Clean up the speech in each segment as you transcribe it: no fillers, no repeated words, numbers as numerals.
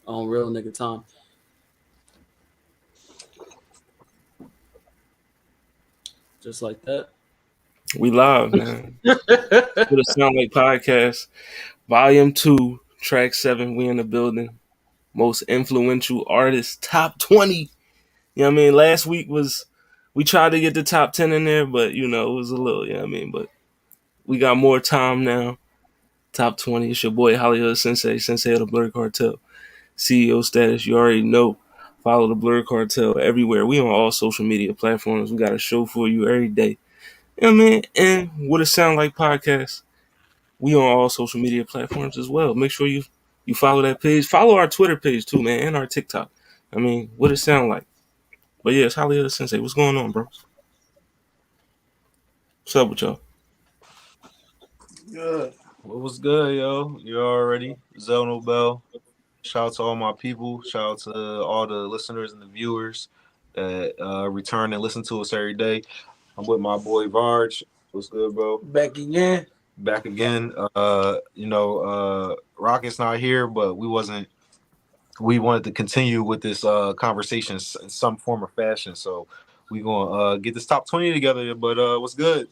on real nigga time. Just like that. We live, man. What it sound like podcast, volume 2, track 7. We in the building. Most influential artists, top 20. You know what I mean? Last week was we tried to get the top 10 in there, but it was a little. You know what I mean? But we got more time now. Top 20. It's your boy Hollywood Sensei, Sensei of the Blur Cartel. CEO status. You already know. Follow the Blur Cartel everywhere. We on all social media platforms. We got a show for you every day. You know what I mean? And what it sound like podcast. We on all social media platforms as well. Make sure you follow that page. Follow our Twitter page too, man, and our TikTok. I mean, what it sound like. But yeah, it's Hollywood Sensei. What's going on, bro? What's up with y'all? Good. What was good, yo? You already Zono Bell. Shout out to all my people. Shout out to all the listeners and the viewers that return and listen to us every day. I'm with my boy Varge. What's good, bro? Back again. Back again. Rocket's not here, but we wanted to continue with this conversation in some form or fashion. So we gonna get this top 20 together. But what's good?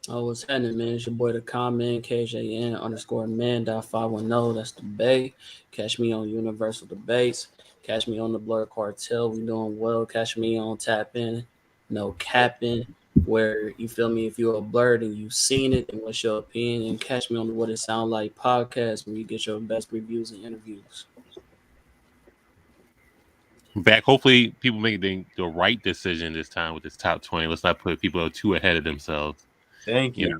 Oh, what's happening, man? It's your boy, the comment, KJN_man.510. That's the Bay. Catch me on Universal Debates. Catch me on the Blur Cartel. We doing well. Catch me on Tap In. No capping. Where you feel me? If you're a blurred and you've seen it, and what's your opinion? And catch me on the What It Sound Like podcast, where you get your best reviews and interviews. Back. Hopefully, people make the right decision this time with this top 20. Let's not put people too ahead of themselves. Thank you. You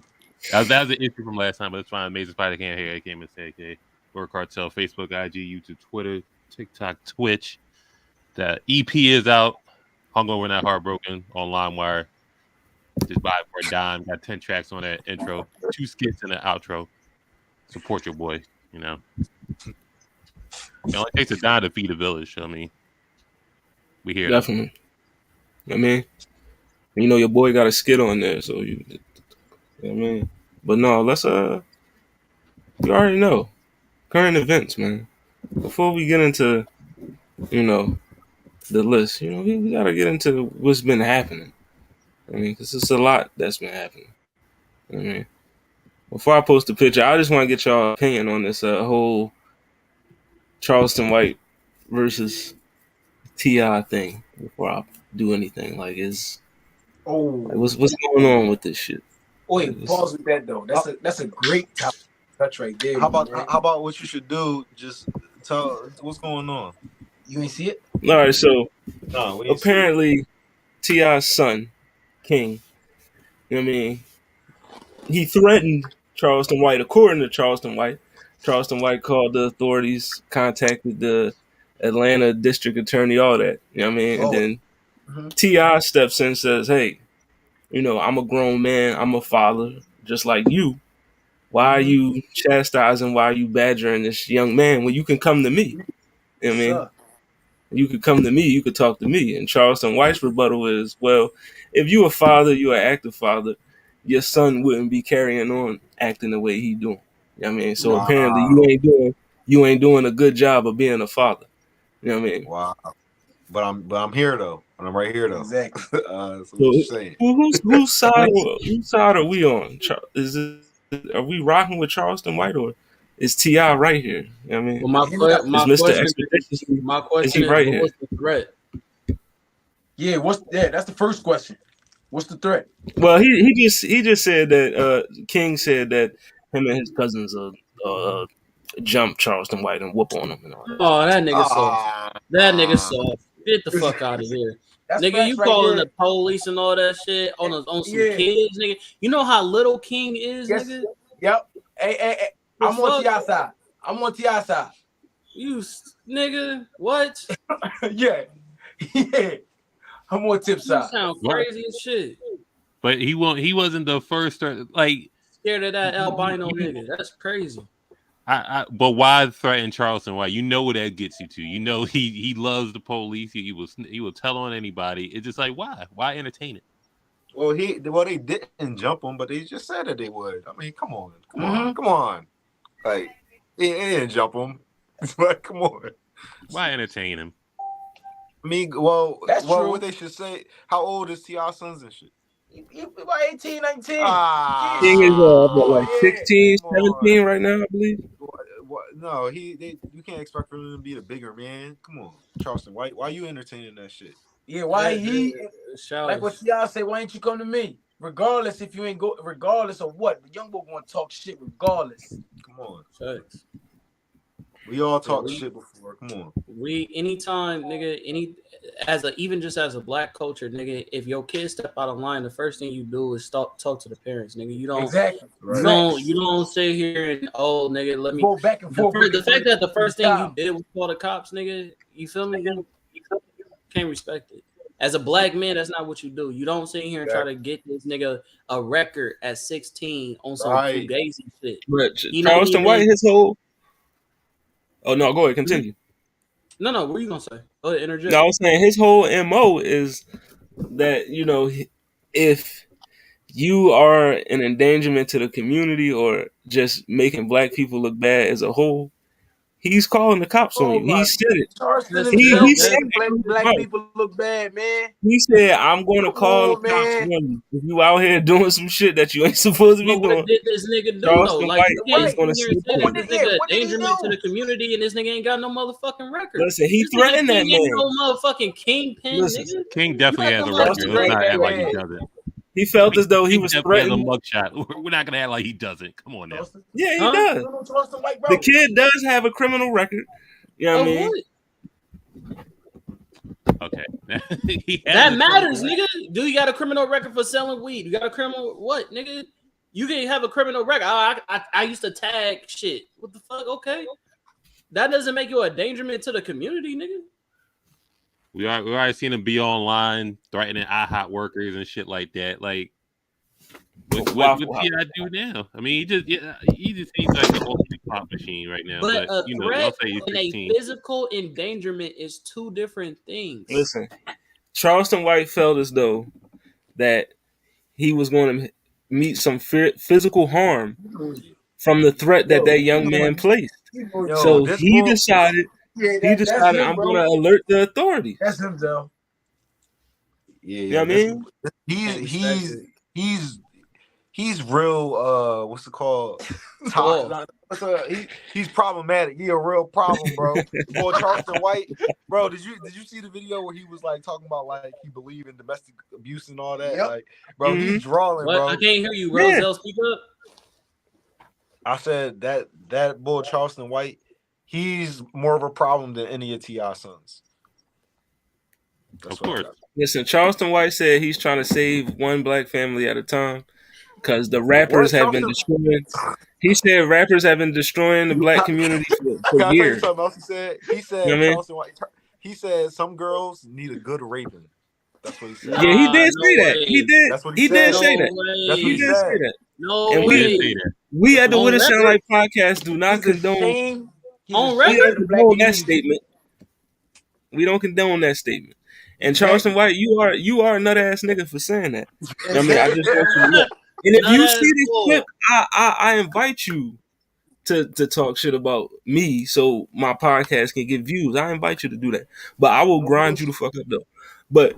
know, that was an issue from last time, but it's fine. Amazing Spider can't hear. I came and say, okay, Blur Cartel, Facebook, IG, YouTube, Twitter, TikTok, Twitch. The EP is out. Hungover Not Heartbroken on LimeWire. Just buy it for a dime. Got 10 tracks on that intro, 2 skits in the outro. Support your boy, you know. It only takes a dime to feed a village. I mean, we hear Definitely. I mean, your boy got a skit on there, so you know what I mean. But no, let's you already know current events, man. Before we get into the list, we gotta get into what's been happening. I mean, because it's a lot that's been happening. I mean, before I post the picture, I just want to get y'all opinion on this whole Charleston White versus T.I. thing before I do anything. Like, what's going on with this shit? Wait, pause with that though. That's a great touch right there. How about what you should do? Just tell what's going on. You ain't see it? All right, so No, apparently T.I.'s son, King, you know what I mean, he threatened Charleston White. According to Charleston White called the authorities, contacted the Atlanta district attorney, all that. You know what I mean? And then T.I. steps in and says, hey, I'm a grown man. I'm a father, just like you. Why are you chastising? Why are you badgering this young man when you can come to me? You know what I mean? You could come to me. You could talk to me. And Charleston White's rebuttal is, well, if you a father, you're an active father, your son wouldn't be carrying on acting the way he doing. You know what I mean? So apparently you ain't doing a good job of being a father. You know what I mean? Wow. But I'm here though. I'm right here though. Exactly. So what you saying? Whose side are we on? Are we rocking with Charleston White, or is T.I. right here? You know what I mean? Well, my question is, right what's the threat? Yeah, that's the first question. What's the threat? Well, he just said that King said that him and his cousins jump Charleston White and whoop on him and all that. Oh, that nigga soft. That nigga soft. Get the fuck out of here. Nigga, you calling the police and all that shit on some kids, nigga. You know how little King is, nigga? Yep. Hey. I'm on T.I. side. I'm on T.I. side. You nigga, what? Yeah. I'm on Tip side. You sound crazy as shit. But he wasn't the first, like, scared of that albino nigga. That's crazy. But why threaten Charleston White? You know what that gets you to. You know he loves the police. He will tell on anybody. It's just like, why entertain it? Well, they didn't jump him, but they just said that they would. I mean, come on. Like they didn't jump him. But come on. Why entertain him? I mean, well, That's true. what they should say. How old is T.I. Sons and shit? You about 18, 19. Ah, King is what, like Yeah. 16, Come on. 17 right now, I believe. What? No, you can't expect for him to be the bigger man. Come on, Charleston White. Why you entertaining that shit? Yeah, why he Shout like what y'all say? Why ain't you come to me? Regardless if you ain't go, regardless of what, the young boy gonna talk shit regardless. Come on, Facts. we all talked we- shit before. Come on. Anytime, nigga, even just as a black culture, nigga, if your kids step out of line, the first thing you do is talk to the parents, nigga. You don't Exactly. you don't sit here and nigga, let me Go back and forth. the fact that the first thing you did was call the cops, nigga, you feel me? You can't respect it. As a black man, that's not what you do. You don't sit here and try to get this nigga a record at 16 on some Right. fugazi shit. But You know, Charleston even- White, his whole. Oh no, go ahead, continue. No, what are you gonna say? Go ahead, interject. No, I was saying his whole MO is that, if you are an endangerment to the community or just making black people look bad as a whole, he's calling the cops on you. He said it. Charleston He himself said making black people look bad, man. He said, I'm going to call on, the cops man. on you. If you out here doing some shit that you ain't supposed to be But doing. what did this nigga do Charleston though? Like, White you can't is gonna sit here and say sue that him. this Yeah, nigga what did he endangerment do? to the community, and this nigga ain't got no motherfucking record. Listen, he This nigga threatened that King ain't man. no motherfucking kingpin, Listen, nigga. King definitely You has a acting record. like Let's you not ain't act like he that doesn't. He felt as though he was definitely has a threatened. mugshot. We're not gonna act like he doesn't. Come on now. Charleston, Yeah, he Huh? does. Charleston White, bro. The kid does have a criminal record. You know what I Of mean? what? Okay. He has That a matters, criminal nigga. Do you got a criminal record for selling weed? You got a criminal what, nigga? You can have a criminal record. I used to tag shit. What the fuck? Okay. That doesn't make you a endangerment to the community, nigga. We already seen him be online threatening IHOP workers and shit like that. Like, what Waffle House. T.I. do now? I mean, he just seems like the ultimate pop machine right now. But a y'all threat say he's and a 16. physical endangerment is two different things. Listen, Charleston White felt as though that he was going to meet some physical harm from the threat that young man placed. Yo, So this he bull- decided, that's him, I'm bro. going to alert the authorities. That's him, though. Yeah, You know what I mean? He's real. What's it called? He's problematic. He a real problem, bro. Boy, Charleston White, bro. Did you see the video where he was like talking about like he believed in domestic abuse and all that? Yep. Like, bro, he's drawing, What? bro. I can't hear you, Yeah. Roselle. Speak up. I said that boy Charleston White, he's more of a problem than any of T.I. sons. That's Of what I course. got. Listen, Charleston White said he's trying to save one black family at a time because the rappers have been destroying. He said rappers have been destroying the black community Can for I tell you years. something else he said? He said You know what I mean? Charleston White. He said some girls need a good raping. That's what he said. Yeah, he did no say that. way. He did. That's what He he did said. say No that. way. That's what He he did said. say that. No And He way. didn't say that. We at the On What It Sound record? Like podcast do not condone. On We record? don't condone that statement. We don't condone that statement. And Charleston White, you are a nut ass nigga for saying that. I mean, I just want you to know. And if you Nut-ass see this bull. clip, I invite you to talk shit about me so my podcast can get views. I invite you to do that. But I will grind you the fuck up though. But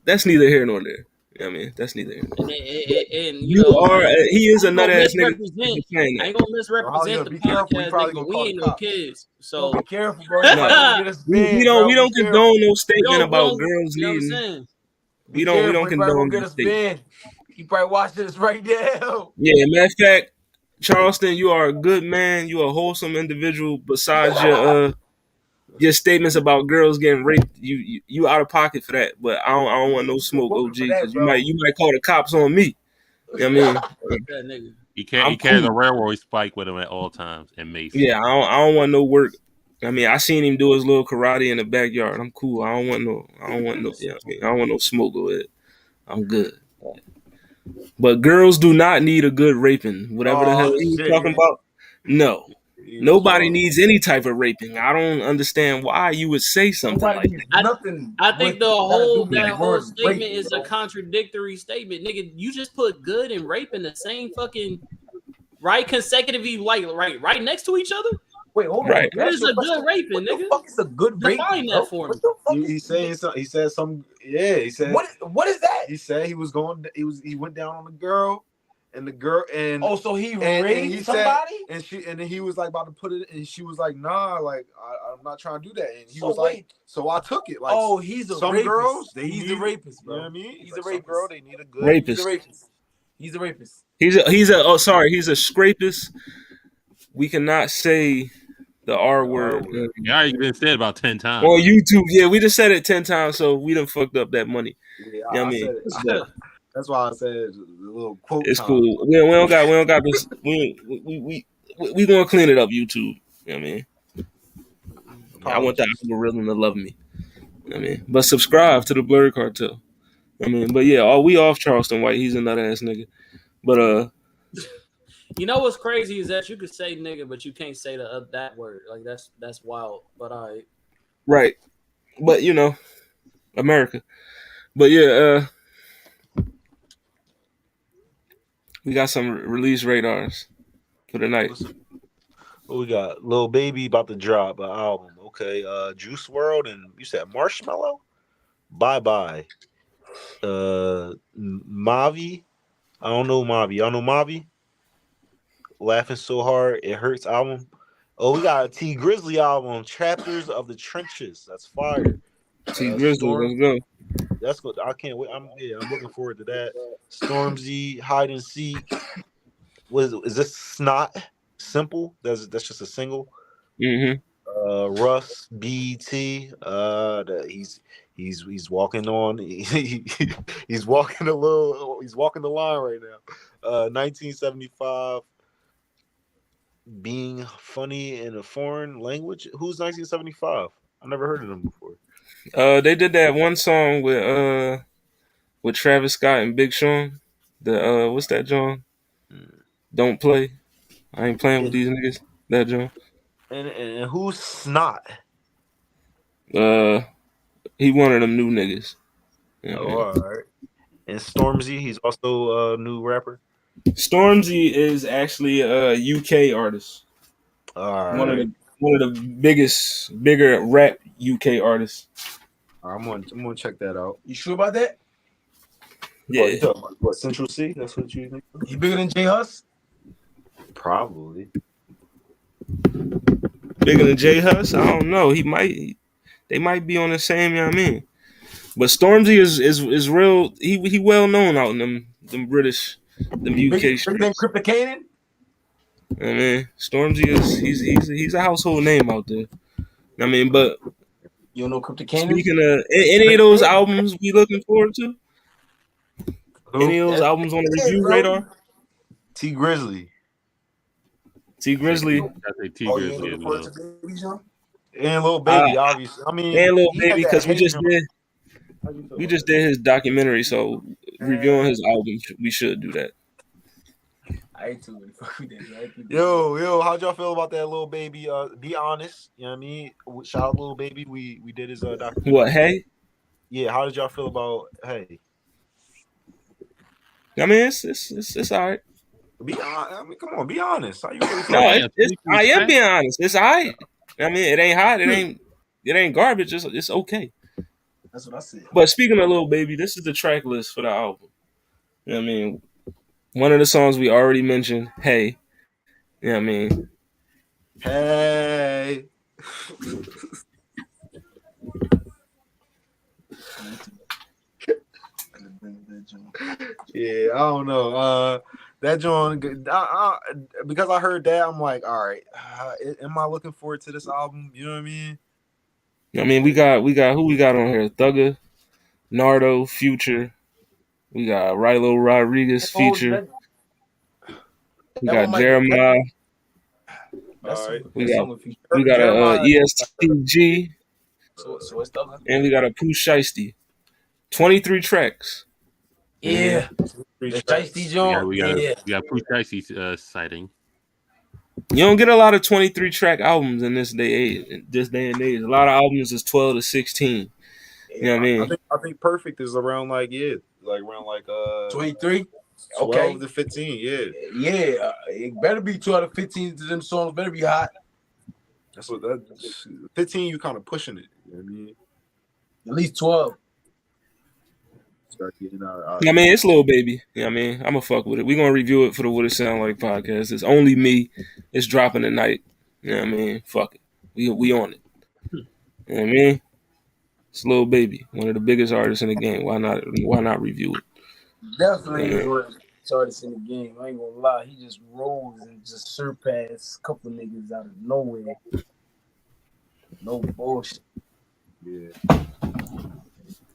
that's neither here nor there. You know what I mean? That's neither here nor there. And You know, are he is a I ain't nut gonna ass nigga misrepresent. for saying I that. ain't gonna misrepresent the Be careful, he podcast, probably nigga. gonna We call ain't the no cops. kids, So so be careful, bro. You might get us We banned, don't bro. Be careful. condone no statement we about don't- girls you know what I'm needing. saying? We don't He probably condone gonna get that us statement. banned. He probably watching this right now. Yeah, matter of fact, Charleston, you are a good man. You are a wholesome individual. Besides your statements about girls getting raped, you out of pocket for that. But I don't want no smoke, OG, because you might call the cops on me. You know what I mean? That nigga. He I'm carries a cool. railroad spike with him at all times and mace. Yeah, I don't want no work. I mean, I seen him do his little karate in the backyard. I'm cool. I don't want no. Yeah, I mean, I don't want no smoke with it. I'm good. But girls do not need a good raping. Whatever the hell he was talking about. No. Nobody needs any type of raping. I don't understand why you would say something like that. Nothing. I think that whole word statement rape, is bro. a contradictory statement, nigga. You just put good and rape in the same fucking right consecutively, like right next to each other. Wait, hold Right. on. What is a good raping, What the nigga? fuck is a good raping? Define Bro? that for me. What the fuck? He's saying something. He said some. Yeah, he said. What is that? He said he was going. He went down on the girl, and the girl and Oh, so he and raped he said- somebody? and then he was like about to put it, and she was like, "Nah, like I'm not trying to do that." And he So was like, wait. "So I took it." Like, Oh, he's a some rapist. girls, they he's need- a rapist, you bro. know what I mean? He's Like, a some rapist. girl, they need a good Rapist. He's a rapist. He's a rapist. He's a scrapist. We cannot say the R word It already been said about 10 times. on YouTube. Yeah, we just said it 10 times, so we done fucked up that money. Yeah, You know what I mean? said it. But That's why I said a little quote. it's time. cool. We don't got this. We gonna clean it up, YouTube. You know what I mean? I want the algorithm to love me. You know what I mean? But subscribe to the Blurred Cartel. I mean, but yeah, we off Charleston White. He's a nut ass nigga. But You know what's crazy is that you could say nigga, but you can't say that word. Like that's wild. But all right. right. But you know, America. But yeah, we got some release radars for the night. What we got? Lil Baby about to drop an album. Okay, Juice WRLD and you said Marshmello. Bye bye. Mavi. I don't know Mavi. Y'all know Mavi? Laughing So Hard It Hurts album. Oh, we got a T Grizzly album, Chapters of the Trenches. That's fire. T Grizzly, let's go. That's good. I can't wait. I'm looking forward to that. Stormzy, Hide and Seek. Is this Snot? Simple. That's just a single. Mm-hmm. Russ BT. He's walking on. He's walking a little. He's walking the line right now. 1975. Being funny in a foreign language. Who's 1975? I never heard of them before. They did that one song with Travis Scott and Big Sean. The what's that, John? Don't play. I ain't playing with these niggas. That John. And who's Snot? He one of them new niggas. You know Oh, all right. And Stormzy, he's also a new rapper. Stormzy is actually a UK artist. All right. One of the bigger rap UK artists. I'm gonna check that out. You sure about that? Yeah. You talking about what, Central C? That's what you think? He bigger than J Hus? Probably. Bigger than J Hus? I don't know. They might be on the same, you know what I mean? But Stormzy is real. He well known out in them British, them UK Bigger streets. than Crypto Cannon? I mean, Stormzy he's a household name out there. I mean, but You don't know Crypto Cannon? speaking of any of those albums we looking forward to? Any of those albums on the review radar? T Grizzly. T Grizzly. I say T Grizzly as well. And Lil Baby, obviously. I mean, And Lil he had Baby, that because we hate just did his documentary, so reviewing his album, we should do that. I ain't too many fuck with that. Yo, how'd y'all feel about that Lil Baby? Be honest, you know what I mean? Shout out Lil Baby. We did his documentary. What? Hey, Yeah, how did y'all feel about Hey? I mean, it's all right. Be honest. I mean, come on, be honest. How you really feel? No, Yeah, I am being honest. It's all right. I mean, it ain't hot. It ain't garbage. It's okay. That's what I said. But speaking of Lil Baby, this is the track list for the album. You know what I mean? One of the songs we already mentioned, Hey. You know what I mean? Hey. Yeah, I don't know. That joint, because I heard that, I'm like, all right, am I looking forward to this album? You know what I mean? I mean, we got who we got on here? Thugger, Nardo, Future. We got Rilo Rodriguez feature. We got Jeremiah. We got a ESTG. So it's Thugger. And we got a Pooh Shiesty. 23 tracks. Yeah. The Shiesty joint. We got Pooh Shiesty sighting. You don't get a lot of 23 track albums in this day and age. A lot of albums is 12 to 16. You know what I mean? I think Perfect is around like 23. 12 Okay. to 15. Yeah. Yeah. It better be 12 to 15 to them songs. Better be hot. That's what that 15. You kind of pushing it. You know what I mean? At least 12. Start getting out. I mean, it's Lil Baby. You know what I mean? I'm gonna fuck with it. We're gonna review it for the What It Sound Like podcast. It's only me. It's dropping tonight. You know what I mean? Fuck it. We on it. You know what I mean? It's Lil Baby, one of the biggest artists in the game. Why not review it? Definitely Yeah. is one of the artists in the game. I ain't gonna lie. He just rose and just surpassed a couple niggas out of nowhere. No bullshit. Yeah.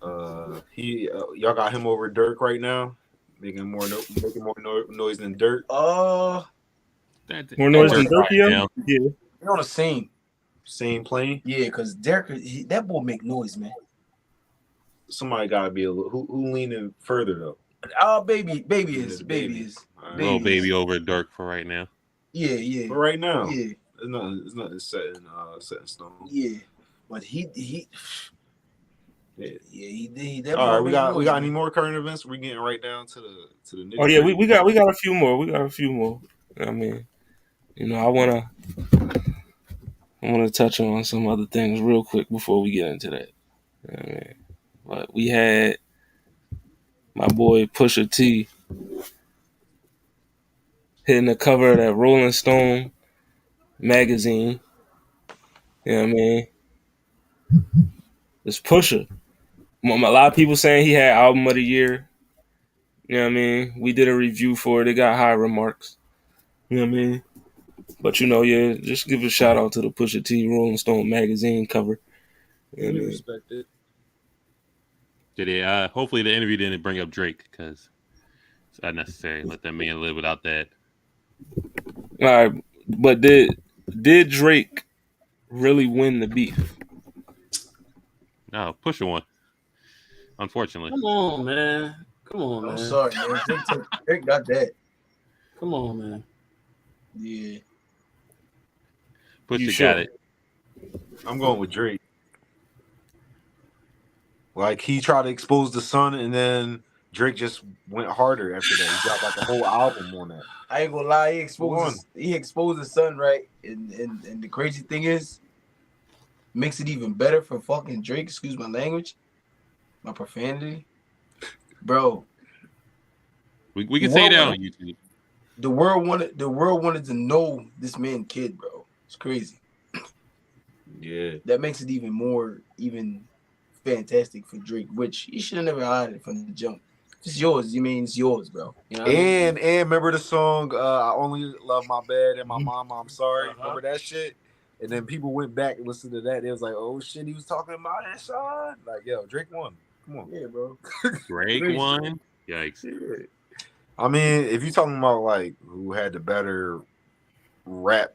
Y'all got him over Dirk right now, making more noise than Dirk. More noise than Dirk, yeah. They're on the same. Same plane. Yeah, because Derek, that boy make noise, man. Somebody gotta be a little who leaning further though. Baby Baby. is. All right. Little Baby over Dirk for right now. Yeah. But right now, Yeah. it's nothing set in stone. Yeah. But he that All right, boy we make got noise, any man. more current events? We're getting right down to the nitty. Oh yeah, we got a few more. We got a few more. I mean, you know, I wanna touch on some other things real quick before we get into that. You know what I mean? But we had my boy Pusha T hitting the cover of that Rolling Stone magazine. You know what I mean? It's Pusha. A lot of people saying he had album of the year. You know what I mean? We did a review for it. It got high remarks. You know what I mean? But you know, yeah, just give a shout out to the Pusha T Rolling Stone magazine cover. You know what I mean? Respect it. Did it? Hopefully the interview didn't bring up Drake because it's unnecessary. Let that man live without that. All right, but did Drake really win the beef? No, Pusha one. Unfortunately. Come on, man. I'm sorry, man. Drake got that. Come on, man. Yeah. Pusha You got sure? it. I'm going with Drake. Like he tried to expose the sun, and then Drake just went harder after that. He dropped like a whole album on that. I ain't gonna lie, he exposed the sun, right? And the crazy thing is, makes it even better for fucking Drake, excuse my language, my profanity. Bro. We can say that on YouTube. The world wanted to know this man kid, bro. It's crazy. Yeah. That makes it even fantastic for Drake, which he should have never had it from the jump. It's yours. You mean it's yours, bro. You know what I mean? And remember the song I Only Love My Bed and My Mama, I'm Sorry. Remember that shit? And then people went back and listened to that. They was like, oh shit, he was talking about that song. Like, yo, Drake won. Come on. Yeah, bro. Drake Crazy. won. Yikes. Yeah. I mean, if you're talking about like who had the better rap,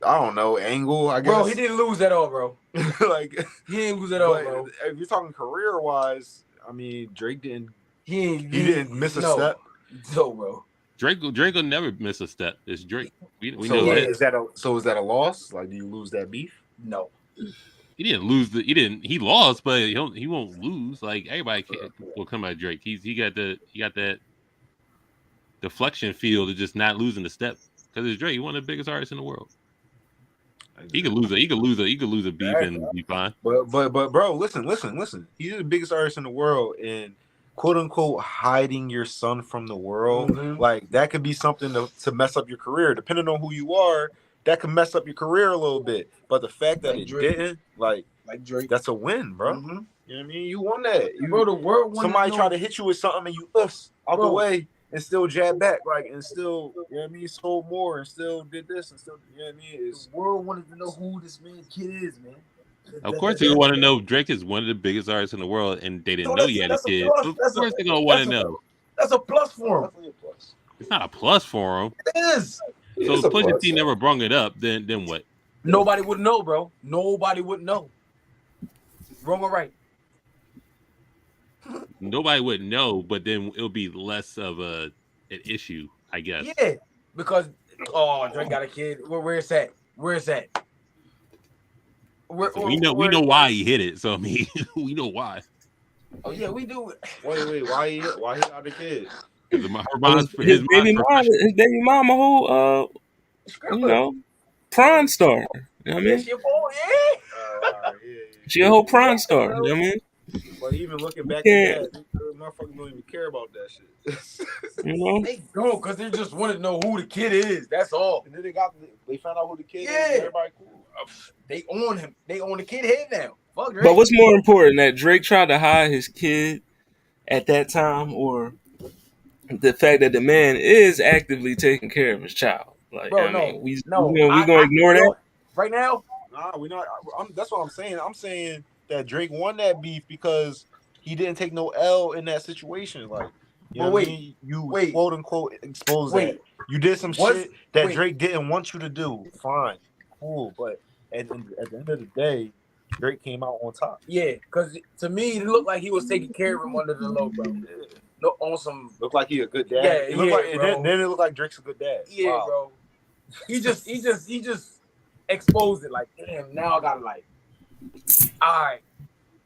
I don't know, angle, I guess. Bro, he didn't lose at all, bro. Like He didn't lose at all, but bro. if you're talking career wise, I mean, Drake didn't He didn't miss a step. No, bro. Drake will never miss a step. It's Drake. We So know like, that. is that a loss? Like, do you lose that beef? No. He didn't lose he lost, but he won't lose. Like everybody will come at Drake. He got that deflection feel to just not losing the step because it's Drake. He's one of the biggest artists in the world. He could lose a beef and be fine. But bro, listen. He's the biggest artist in the world, and quote unquote hiding your son from the world, like that could be something to mess up your career. Depending on who you are, that could mess up your career a little bit. But the fact that Like it Drake. didn't, like Drake. that's a win, bro. You know what I mean? You won that. Bro, the world wanted Somebody to try know. to hit you with something and you out the way and still jab back, like, and still, you know what I mean, sold more and still did this and still, you know what I mean? It's, The world wanted to know who this man kid is, man. Of course, they want to know Drake is one of the biggest artists in the world, and they didn't know he had a kid. Of course, they're gonna want to know. That's a plus for him. definitely a plus. It's not a plus for him. It is. So It's if a Pusha plus. T never brung it up, then what? Nobody would know, bro. Nobody would know. Wrong or right? Nobody would know, but then it'll be less of an issue, I guess. Yeah, because Drake got a kid. Where it's at? Where it's at? So we know why he hit it. So I mean, we know why. Oh yeah, we do. Wait, why he got the kid? His His baby mama, who, you know, Prawn Star. You know what I Yeah, mean? she a ball, yeah. All right, yeah. She a whole prime star. You know what I mean? But even looking back You at can't- that, motherfuckers don't even care about that shit. You know? They don't, cause they just want to know who the kid is. That's all. And then they found out who the kid is. Yeah. Everybody cool. They own him. They own the kid head now. Fuck Drake. But what's more important, that Drake tried to hide his kid at that time, or the fact that the man is actively taking care of his child? Like, Bro, I mean, we no. gonna ignore that? Right now? Nah, we not. That's what I'm saying. I'm saying that Drake won that beef because he didn't take no L in that situation. Like, you know what I mean? You quote unquote exposed that. You did some shit that Drake didn't want you to do. Fine, cool. But at the end of the day, Drake came out on top. Yeah, because to me, it looked like he was taking care of him under the low, bro. No, on some. Looked like he a good dad. Yeah, it looked like, bro. Then it looked like Drake's a good dad. Yeah, Wow. bro. He just exposed it. Like, damn, now I gotta like. All right.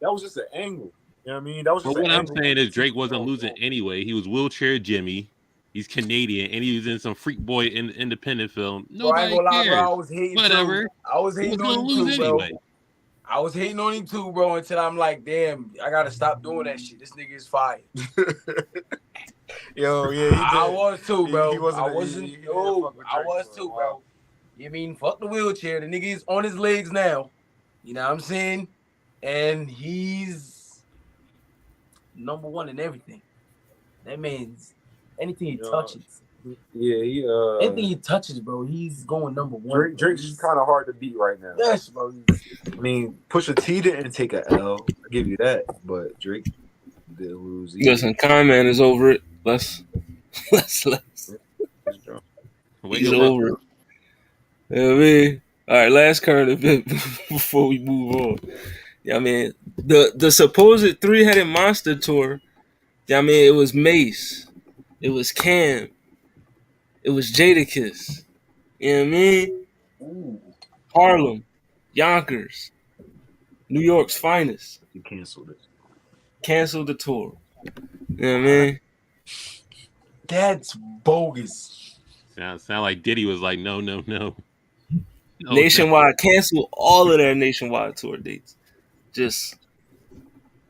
That was just an angle. You know what I mean? That was just But what an I'm angle. saying is Drake wasn't losing anyway. He was wheelchair Jimmy. He's Canadian, and he was in some Freak Boy independent film. Bro, I ain't Nobody gonna lie, cares. bro. I was hating Whatever. too. I was He was hating gonna on him lose too, bro. anyway. I was hating on him too, bro, until I'm like, damn, I gotta stop doing that shit. This nigga is fire. Yo, yeah, he did. I was too, bro. He wasn't. I wasn't. he didn't No, fuck with I Drake was for a too, while. bro. You mean fuck the wheelchair? The nigga is on his legs now. You know what I'm saying? And he's number one in everything. That means anything he touches. Yeah, Anything he touches, bro, he's going number one. Drake's kind of hard to beat right now. Yes, bro. I mean, Pusha T didn't take a L. I give you that, but Drake did lose. Listen, Con Man is over it. Let's. Wait, He's over it. You know what I mean? All right, last current event before we move on. Yeah, I mean, the supposed 3-headed monster tour. Yeah, I mean, it was Mace, it was Cam, it was Jadakiss. You know what I mean? Ooh. Harlem, Yonkers, New York's finest. You canceled it. Canceled the tour. You know what I mean? That's bogus. Sound like Diddy was like, no. Nationwide, cancel all of their nationwide tour dates. Just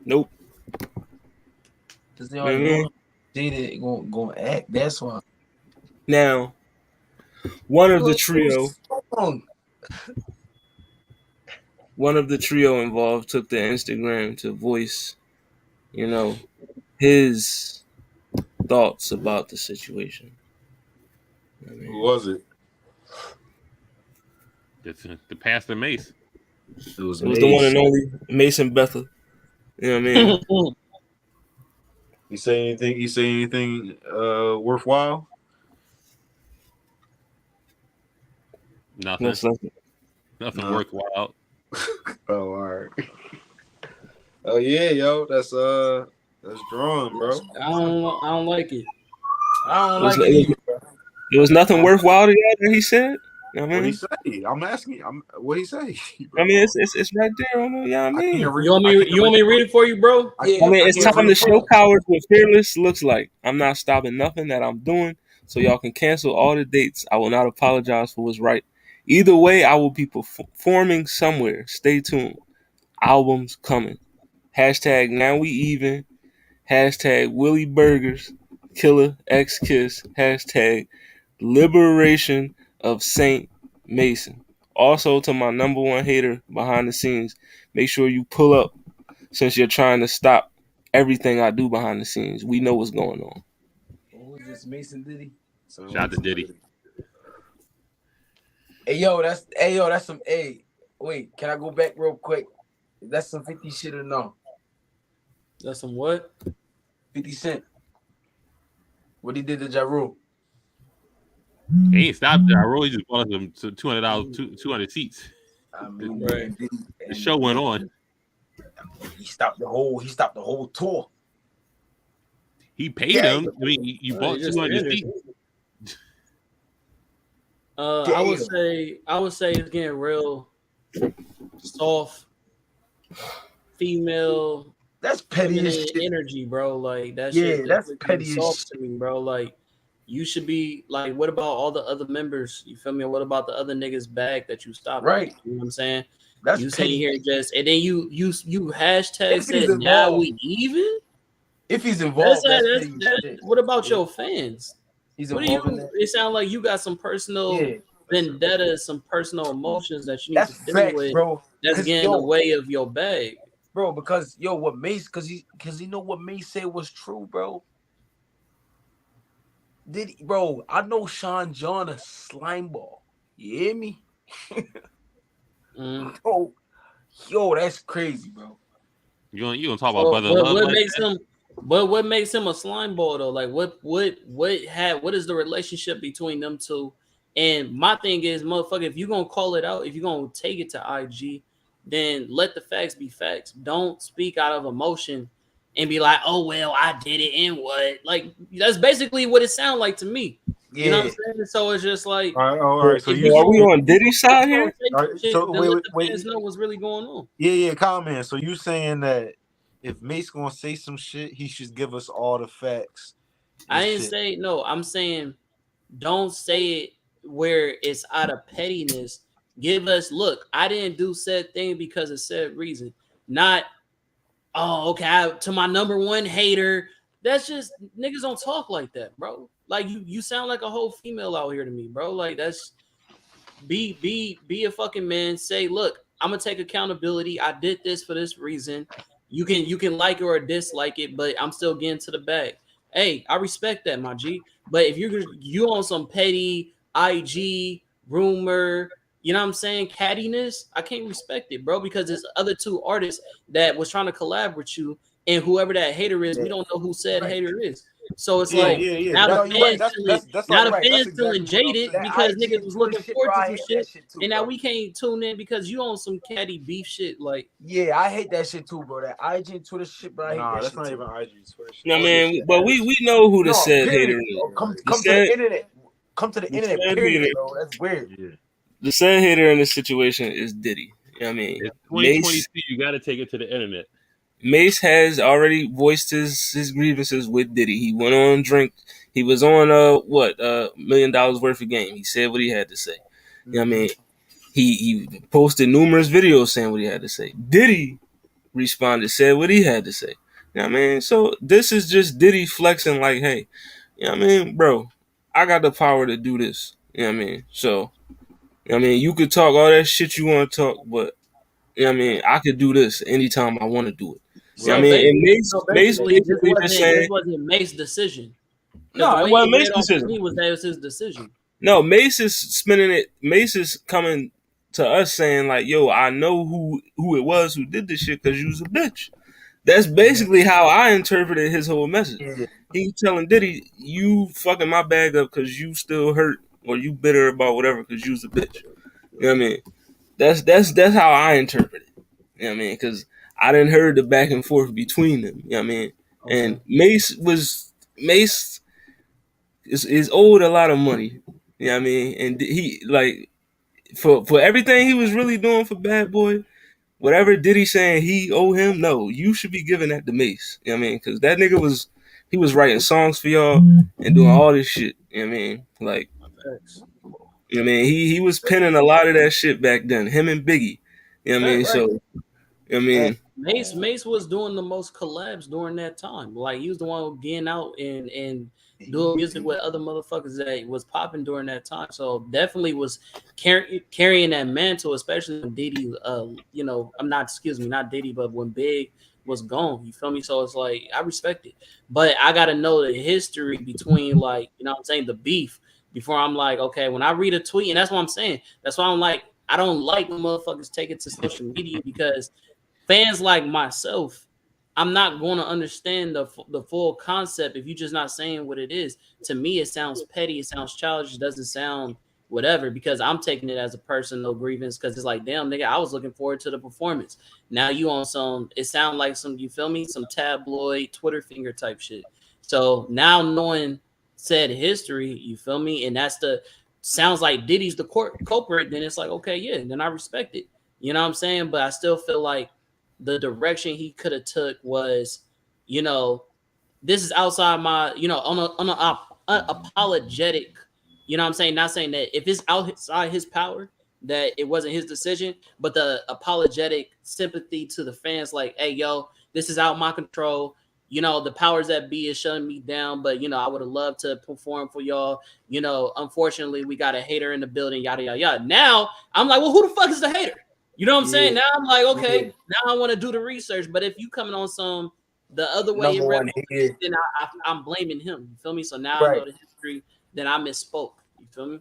nope. Cause they already know Jada gonna act. That's why. Now, one of the trio involved took to Instagram to voice, you know, his thoughts about the situation. I mean, Who was it? It's the Pastor Mace. It was the one and only Mason Bethel. You know what I mean? You say anything worthwhile? Nothing. That's nothing. Nothing worthwhile. Oh, all right. Oh yeah, yo, that's drawn, bro. I don't like it. I don't Was like it- it either, bro. There was nothing worthwhile to y'all that he said. You know what I What he mean? say? I'm asking. What he say? I mean, it's right there. You know what I mean? You want me to read it for you, bro? Yeah, I mean, it's can't time read to show cowards what fearless looks like. I'm not stopping nothing that I'm doing, so y'all can cancel all the dates. I will not apologize for what's right. Either way, I will be performing somewhere. Stay tuned. Albums coming. Hashtag now we even. Hashtag Willie Burgers. Killer X Kiss. Hashtag Liberation of Saint Mason. Also, to my number one hater behind the scenes, make sure you pull up since you're trying to stop everything I do behind the scenes. We know what's going on. What was this, Mason Diddy? Shout out to Diddy. Hey yo, that's some. Hey, wait, can I go back real quick? That's some 50 shit or no? That's some what? 50 Cent. What he did to Ja Rule. He ain't stopped there. I really just bought him some $200, 200 seats. I mean, Right. and The show went on. He stopped the whole tour. He paid Yeah. him. I mean, you bought just 200 did it. seats. I would say it's getting real soft, female, That's petty as feminine shit. energy, bro. Like that Yeah, shit. that's just petty as soft to me, bro. Like you should be like, what about all the other members? You feel me? What about the other niggas' bag that you stopped? Right. You know what I'm saying? That's you sitting here just, and then you hashtag If he's said, now involved. we even? If he's involved, What about your fans? He's What involved in that. It sounds like you got some personal vendetta, some personal emotions that you need That's to deal facts, with. bro. That's getting in the way of your bag, bro. Because what Mace, because you know what Mace said was true, bro. I know Sean John a slime ball. You hear me? Yo, that's crazy, bro. You gonna talk about brother love? What makes him a slime ball though? Like what is the relationship between them two? And my thing is, motherfucker, if you're gonna call it out, if you're gonna take it to IG, then let the facts be facts. Don't speak out of emotion and be like, oh well, I did it and what? Like that's basically what it sounds like to me. Yeah. You know what I'm saying? So it's just like, all right. So are we on Diddy's side here? So let the fans know what's really going on. Yeah, comment. So you saying that if Mace gonna say some shit, he should give us all the facts? I didn't say no. I'm saying don't say it where it's out of pettiness. Give us, look, I didn't do said thing because of said reason. Not, oh, okay, to my number one hater. That's just, niggas don't talk like that, bro. Like you sound like a whole female out here to me, bro. Like that's be a fucking man. Say, look, I'm gonna take accountability. I did this for this reason. You can like it or dislike it, but I'm still getting to the bag. Hey, I respect that, my G. But if you on some petty IG rumor, you know what I'm saying, cattiness, I can't respect it, bro, because there's other two artists that was trying to collab with you, and whoever that hater is, we don't know who said hater is. So it's now the fans feeling jaded because niggas was looking forward to some shit, and now we can't tune in because you on some catty beef shit. Like, yeah, I hate that shit too, bro. That IG and Twitter shit, bro. Nah, that's not even IG Twitter shit. No, man, but we know who the said hater is. Come to the internet. Come to the internet, period, bro. That's weird. Yeah. The said hater in this situation is Diddy. You know what I mean? It's 2022, you got to take it to the internet. Mace has already voiced his grievances with Diddy. He went on drink. He was on $1 million worth of game. He said what he had to say. You know what I mean? He posted numerous videos saying what he had to say. Diddy responded, said what he had to say. You know what I mean? So this is just Diddy flexing like, hey, you know what I mean, bro, I got the power to do this. You know what I mean? So, you know what I mean, you could talk all that shit you want to talk, but you know what I mean, I could do this anytime I want to do it. You know what I mean? And Mace basically just saying this wasn't Mace's decision. No, it wasn't Mace's decision. It was his decision. No, Mace is spinning it. Mace is coming to us saying like, yo, I know who it was who did this shit because you was a bitch. That's basically how I interpreted his whole message. He telling Diddy, you fucking my bag up because you still hurt or you bitter about whatever because you was a bitch. You know what I mean? That's how I interpret it. You know what I mean? Because I didn't heard the back and forth between them. You know what I mean? Okay. And Mace is owed a lot of money. You know what I mean? And he like for everything he was really doing for Bad Boy, whatever Diddy saying he owe him, no, you should be giving that to Mace. You know what I mean? Because that nigga was writing songs for y'all and doing all this shit. You know what I mean? Like, you know what I mean? He was penning a lot of that shit back then. Him and Biggie. You know what I mean? So, you know what I mean? Mace was doing the most collabs during that time. Like, he was the one getting out and doing music with other motherfuckers that was popping during that time. So definitely was carrying that mantle, especially when Diddy, not Diddy, but when Big was gone. You feel me? So it's like, I respect it. But I got to know the history between, like, you know what I'm saying, the beef before I'm like, okay, when I read a tweet, and that's what I'm saying. That's why I'm like, I don't like when motherfuckers take it to social media because fans like myself, I'm not going to understand the full concept if you're just not saying what it is. To me, it sounds petty. It sounds childish. It doesn't sound whatever because I'm taking it as a personal grievance because it's like, damn, nigga, I was looking forward to the performance. Now you on some, it sounds like some, you feel me? Some tabloid Twitter finger type shit. So now knowing said history, you feel me? And that's sounds like Diddy's the culprit, then it's like, okay, yeah, then I respect it. You know what I'm saying? But I still feel like the direction he could have took was, you know, this is outside my, you know, on unapologetic. You know what I'm saying? Not saying that if it's outside his power, that it wasn't his decision, but the apologetic sympathy to the fans, like, hey, yo, this is out of my control. You know, the powers that be is shutting me down, but you know, I would have loved to perform for y'all. You know, unfortunately, we got a hater in the building, yada yada yada. Now I'm like, well, who the fuck is the hater? You know what I'm saying? Now I'm like, okay, now I want to do the research. But if you coming on some the other way, then I'm blaming him. You feel me? So now I know the history. Then I misspoke. You feel me?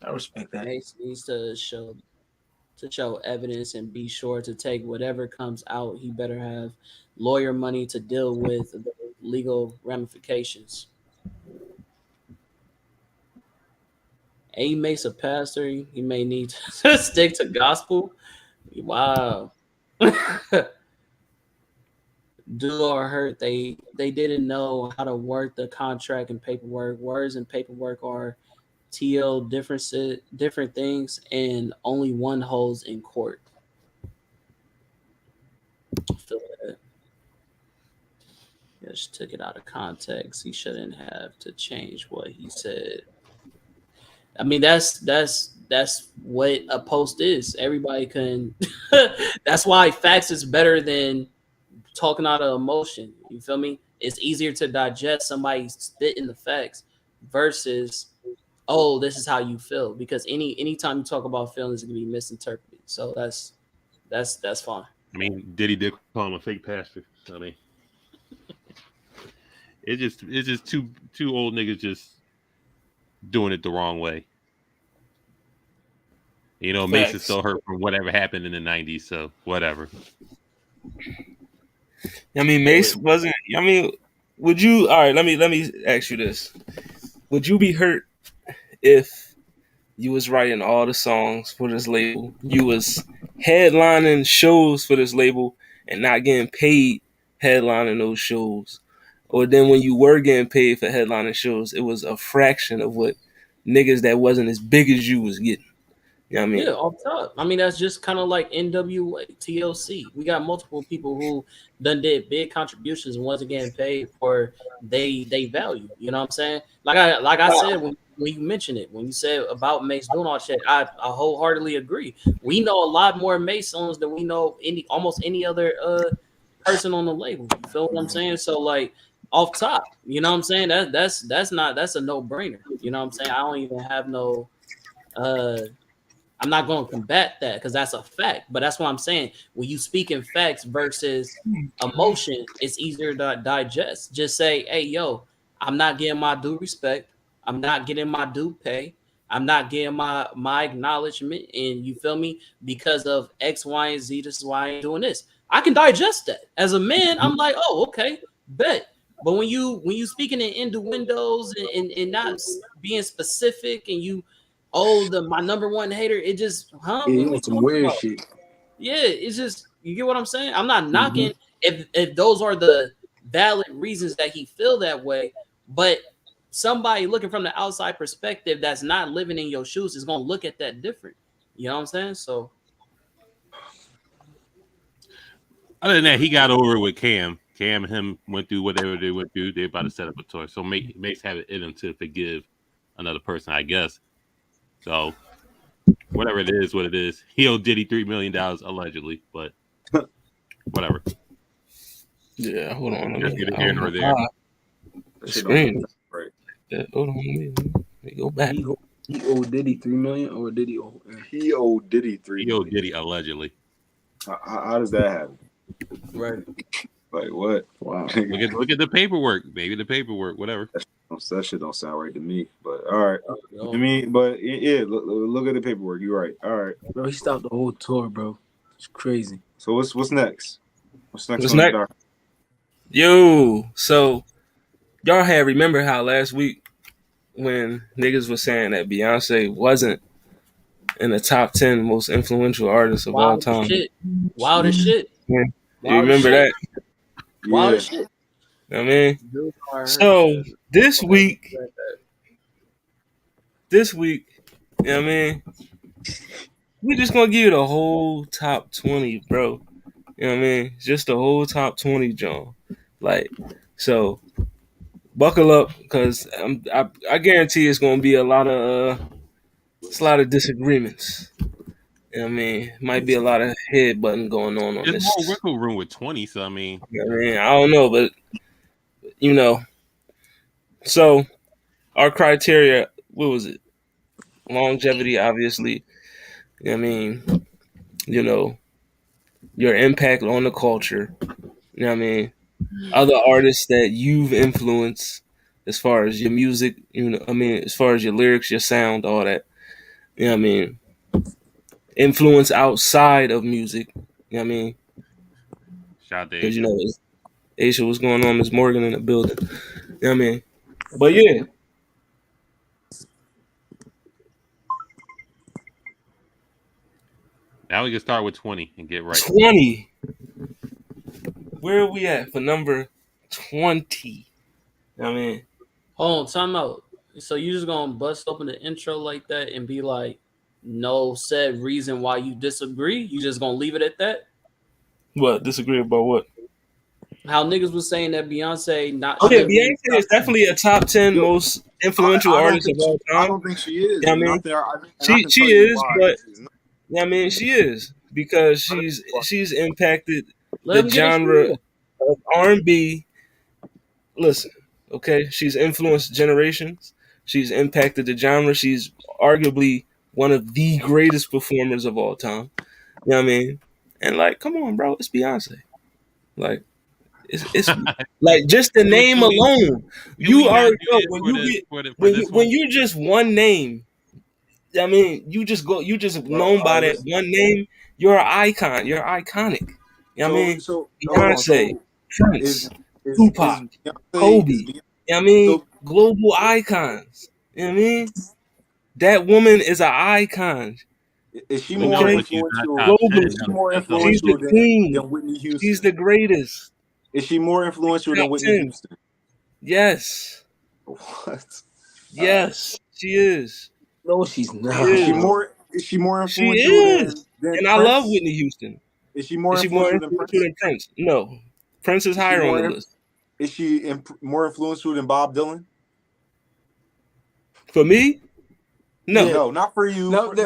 I respect that. Mace needs to show evidence and be sure to take whatever comes out. He better have lawyer money to deal with the legal ramifications. He makes a pastor. He may need to stick to gospel. Wow. Do or hurt, they didn't know how to work the contract and paperwork. Words and paperwork are TL different things, and only one holds in court. I feel that. Just took it out of context. He shouldn't have to change what he said. I mean, that's what a post is. Everybody can. That's why facts is better than talking out of emotion. You feel me? It's easier to digest somebody spitting the facts versus, oh, this is how you feel. Because anytime you talk about feelings, it can be misinterpreted. So that's fine. I mean, Diddy did call him a fake pastor. So I mean, it's just two old niggas just doing it the wrong way. You know, Mace is still hurt from whatever happened in the 90s, so whatever. I mean, Mace wasn't. I mean, would you? All right, let me ask you this: would you be hurt if you was writing all the songs for this label, you was headlining shows for this label, and not getting paid headlining those shows, or then when you were getting paid for headlining shows, it was a fraction of what niggas that wasn't as big as you was getting? You know what I mean? Yeah, off top. I mean, that's just kind of like NWA, TLC. We got multiple people who done did big contributions and wasn't getting paid for they value. You know what I'm saying? Like I said when you mentioned it, when you said about Mace doing all shit, I wholeheartedly agree. We know a lot more Mace songs than we know almost any other person on the label. You feel what I'm saying? So like off top, you know what I'm saying? That's a no-brainer. You know what I'm saying? I don't even have no I'm not going to combat that because that's a fact. But that's what I'm saying. When you speak in facts versus emotion, it's easier to digest. Just say, hey, yo, I'm not getting my due respect. I'm not getting my due pay. I'm not getting my acknowledgement. And you feel me? Because of X, Y, and Z, this is why I ain't doing this. I can digest that. As a man, I'm like, oh, okay, bet. But when you speaking in innuendos and not being specific and you my number one hater, it just some weird shit. Yeah, it's just, you get what I'm saying? I'm not knocking if those are the valid reasons that he feel that way, but somebody looking from the outside perspective that's not living in your shoes is gonna look at that different. You know what I'm saying? So other than that, he got over it with Cam. Cam and him went through whatever they went through. They're about to set up a tour. So Mace have it in him to forgive another person, I guess. So whatever it is, what it is. He owed Diddy $3 million allegedly, but whatever. Yeah, hold on. Just neither here nor there. Screen. Right. Yeah, hold on. Let me go back. He owed Diddy $3 million, or did he owe? He owed Diddy $3 million. He owed Diddy allegedly. How does that happen? right. Like what? Wow. Look at the paperwork. Maybe the paperwork, whatever. That shit don't sound right to me. But all right. I mean, but yeah, look at the paperwork. You're right. All right. Bro, he stopped the whole tour, bro. It's crazy. So what's next? What's next? What's next? Yo, so y'all had remember how last week when niggas was saying that Beyonce wasn't in the top 10 most influential artists of all time. Wild as shit. Yeah. You remember that? Wild as shit. I mean, so this week, you know what I mean, we're just gonna give you the whole top 20, bro. You know what I mean? Just the whole top 20, John. Like, so buckle up, because I guarantee it's gonna be a lot of disagreements. You know what I mean? Might be a lot of head button going on There's this. more wiggle room with 20, so I mean, I don't know, but you know. So our criteria, what was it? Longevity, obviously. You know what I mean? You know, your impact on the culture. You know what I mean? Other artists that you've influenced as far as your music, you know, I mean, as far as your lyrics, your sound, all that. You know what I mean? Influence outside of music. You know what I mean? shout out to Because, Asia. you know, Aisha, what's going on? Miss Morgan in the building. You know what I mean? But yeah. Now we can start with 20 and get right. 20. Where are we at for number 20? You know what I mean? Hold on, time out. So you just gonna bust open the intro like that and be like, no said reason why you disagree? You just gonna leave it at that? What? Disagree about what? How niggas was saying that Beyonce not. Oh yeah, should be in Beyonce the is top 10. definitely a top 10 most influential I don't artist of think all I time. don't think she is. Yeah, I mean, she is, but yeah, I mean, she is, because she's impacted Let him the get his genre shit. of R&B. Listen, okay, she's influenced generations. She's impacted the genre. She's arguably one of the greatest performers of all time. You know what I mean? And like, come on, bro, it's Beyonce. Like, it's like just the name alone. You already know when you're just one name. I mean, you just known by that one name. You're an icon. You're iconic. You know what I mean? Beyonce, Prince, Tupac, Kobe. You know what I mean? Global icons. You know what I mean? That woman is an icon. Is she more influential? She's the queen. Than Whitney Houston? She's the greatest. Is she more influential than Whitney Houston? Yes. What? Yes, she is. No, she's not. Is she more influential? She is. Than and Prince? I love Whitney Houston. Is she more influential than Prince? No. Prince is higher on the list. Is she more influential than Bob Dylan? For me? No. No, not for you. Not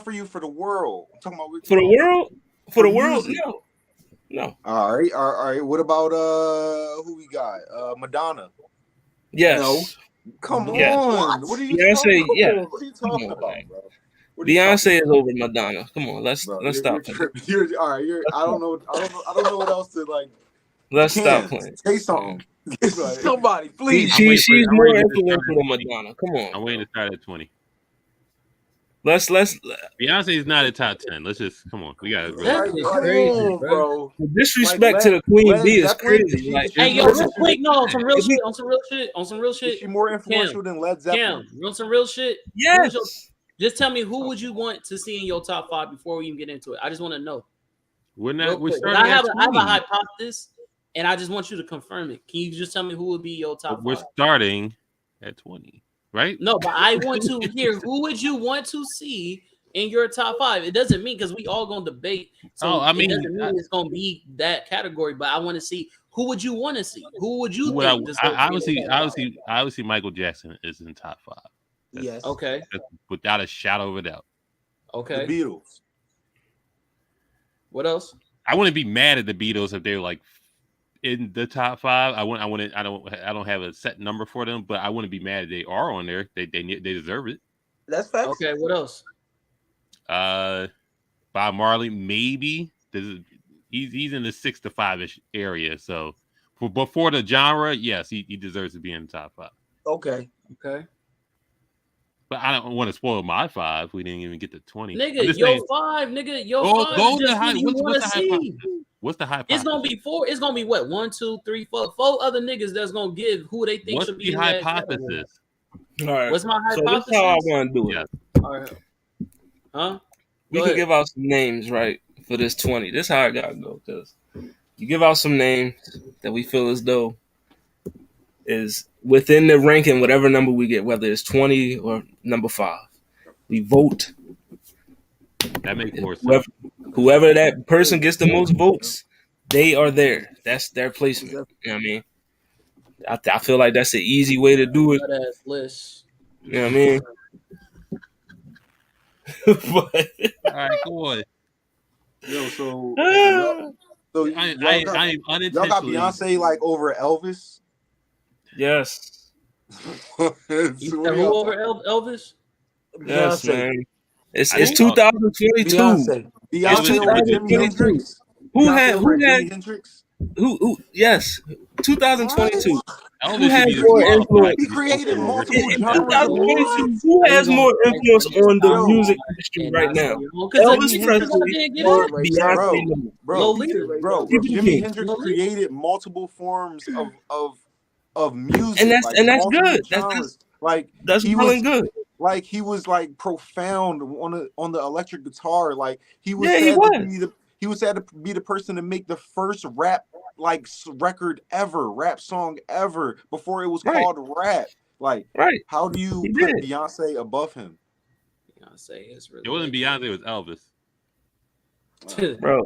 for you. For the world. I'm talking about for the world. For the world? Music. No. All right. What about who we got? Madonna. Yes. No. Come on. Yes. What are you talking about? Yeah. What are you talking about, bro? Beyonce is over Madonna. Come on, let's stop. You're all right. I don't know what else to like. Let's stop playing. Say something. Somebody, please. She's more influential than Madonna. Come on. I'm waiting to start at 20. Let's. Beyonce is not a top 10. Let's just come on. We got it. That is crazy, bro. The disrespect to the Queen Bee is crazy. Like, hey, yo, real quick, no, on some real shit. Is she more influential than Led Zeppelin? Cam, on some real shit. Yes. Just tell me, who would you want to see in your top 5 before we even get into it? I just want to know. We're starting. I have a hypothesis, and I just want you to confirm it. Can you just tell me who would be your top 5? We're starting at 20, right? No, but I want to hear, who would you want to see in your top 5? It doesn't mean, because we all gonna debate. So it doesn't mean it's gonna be that category. But I want to see, who would you want to see? Who would you think? Obviously, Michael Jackson is in top 5. Yes. Okay. Without a shadow of a doubt. Okay. The Beatles. What else? I wouldn't be mad at the Beatles if they're like in the top 5. I don't have a set number for them, but I wouldn't be mad if they are on there. They deserve it. That's facts. Okay. What else? Bob Marley, maybe. He's in the 6 to 5-ish area. So before the genre, yes, he deserves to be in the top 5. Okay. But I don't want to spoil my 5. We didn't even get to 20. Nigga, your 5, nigga, your 5. Go to high. What's the hypothesis? It's gonna be 4. It's gonna be what? 1, 2, 3, 4 other niggas that's gonna give who they think should be the hypothesis. All right. What's my hypothesis? So this is how I want to do it. Yeah. All right. Huh? We can give out some names, right, for this 20. This is how I gotta go, because you give out some names that we feel as though is within the ranking, whatever number we get, whether it's 20 or number 5. We vote. That makes more sense. Whoever that person gets the most votes, They are there. That's their placement. You know what I mean? I feel like that's an easy way to do it. That ass list. You know what I mean? But All right, go on. Yo, so I am y'all got unintentionally. Beyonce like over Elvis? yes. So You what said do y'all who over Elvis? Yes, Beyonce. man. It's I think- 2022. Beyonce. Beyonce over Jimi 2022. Hendrix? Who Beyonce had over who had Jimi Hendrix? who yes. 2022. Elvis Who should has be more disqualified influence? He to be created over multiple In Jimi genres of 2022, music. who Are you has gonna more fight influence for your on the Yo. music side industry and right not say now? your own? Because Elvis Jimi Hendrix Presley didn't get or it. Right Beyonce? Bro, Knowles? bro, Lolita. bro. Keep it Jimi king. Hendrix Lolita. created multiple forms of music, And that's multiple good. genres. Like That's he well was and good. like he was like profound on the electric guitar. Like he was Yeah, he said to was. be the person to make the first rap record ever, rap song ever before it was Right. called rap. Like Right. how do you He put did. Beyonce above him? Beyonce is really. It wasn't Beyonce, it was Elvis. Bro.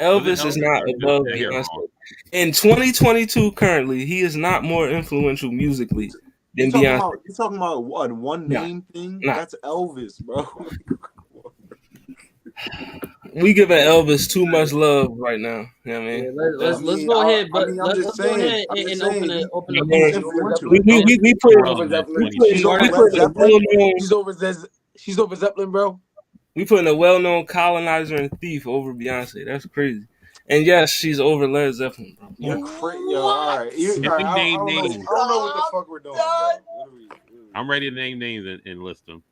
Elvis Elvis? is not You're above just saying it Beyonce. wrong. In 2022, currently, he is not more influential musically than Beyonce. You talking about what one Nah. name thing? Nah. That's Elvis, bro. We giving Elvis too much love right now. You know what I Yeah, mean? let's mean, go ahead, I but mean, I'm let's just go saying. ahead I'm just and saying. open Yeah, up man. the Influential. We put She's a over Zeppelin. She's over we Led put a Zeppelin. well-known She's over Zeppelin, bro. we putting a well-known colonizer and thief over Beyonce. That's crazy. And yes, she's over Led Zeppelin, bro. You're crazy. Yo, all right. Let me I name don't know. names. I don't know what the fuck we're doing. Bro. What are we- I'm ready to name names and list them.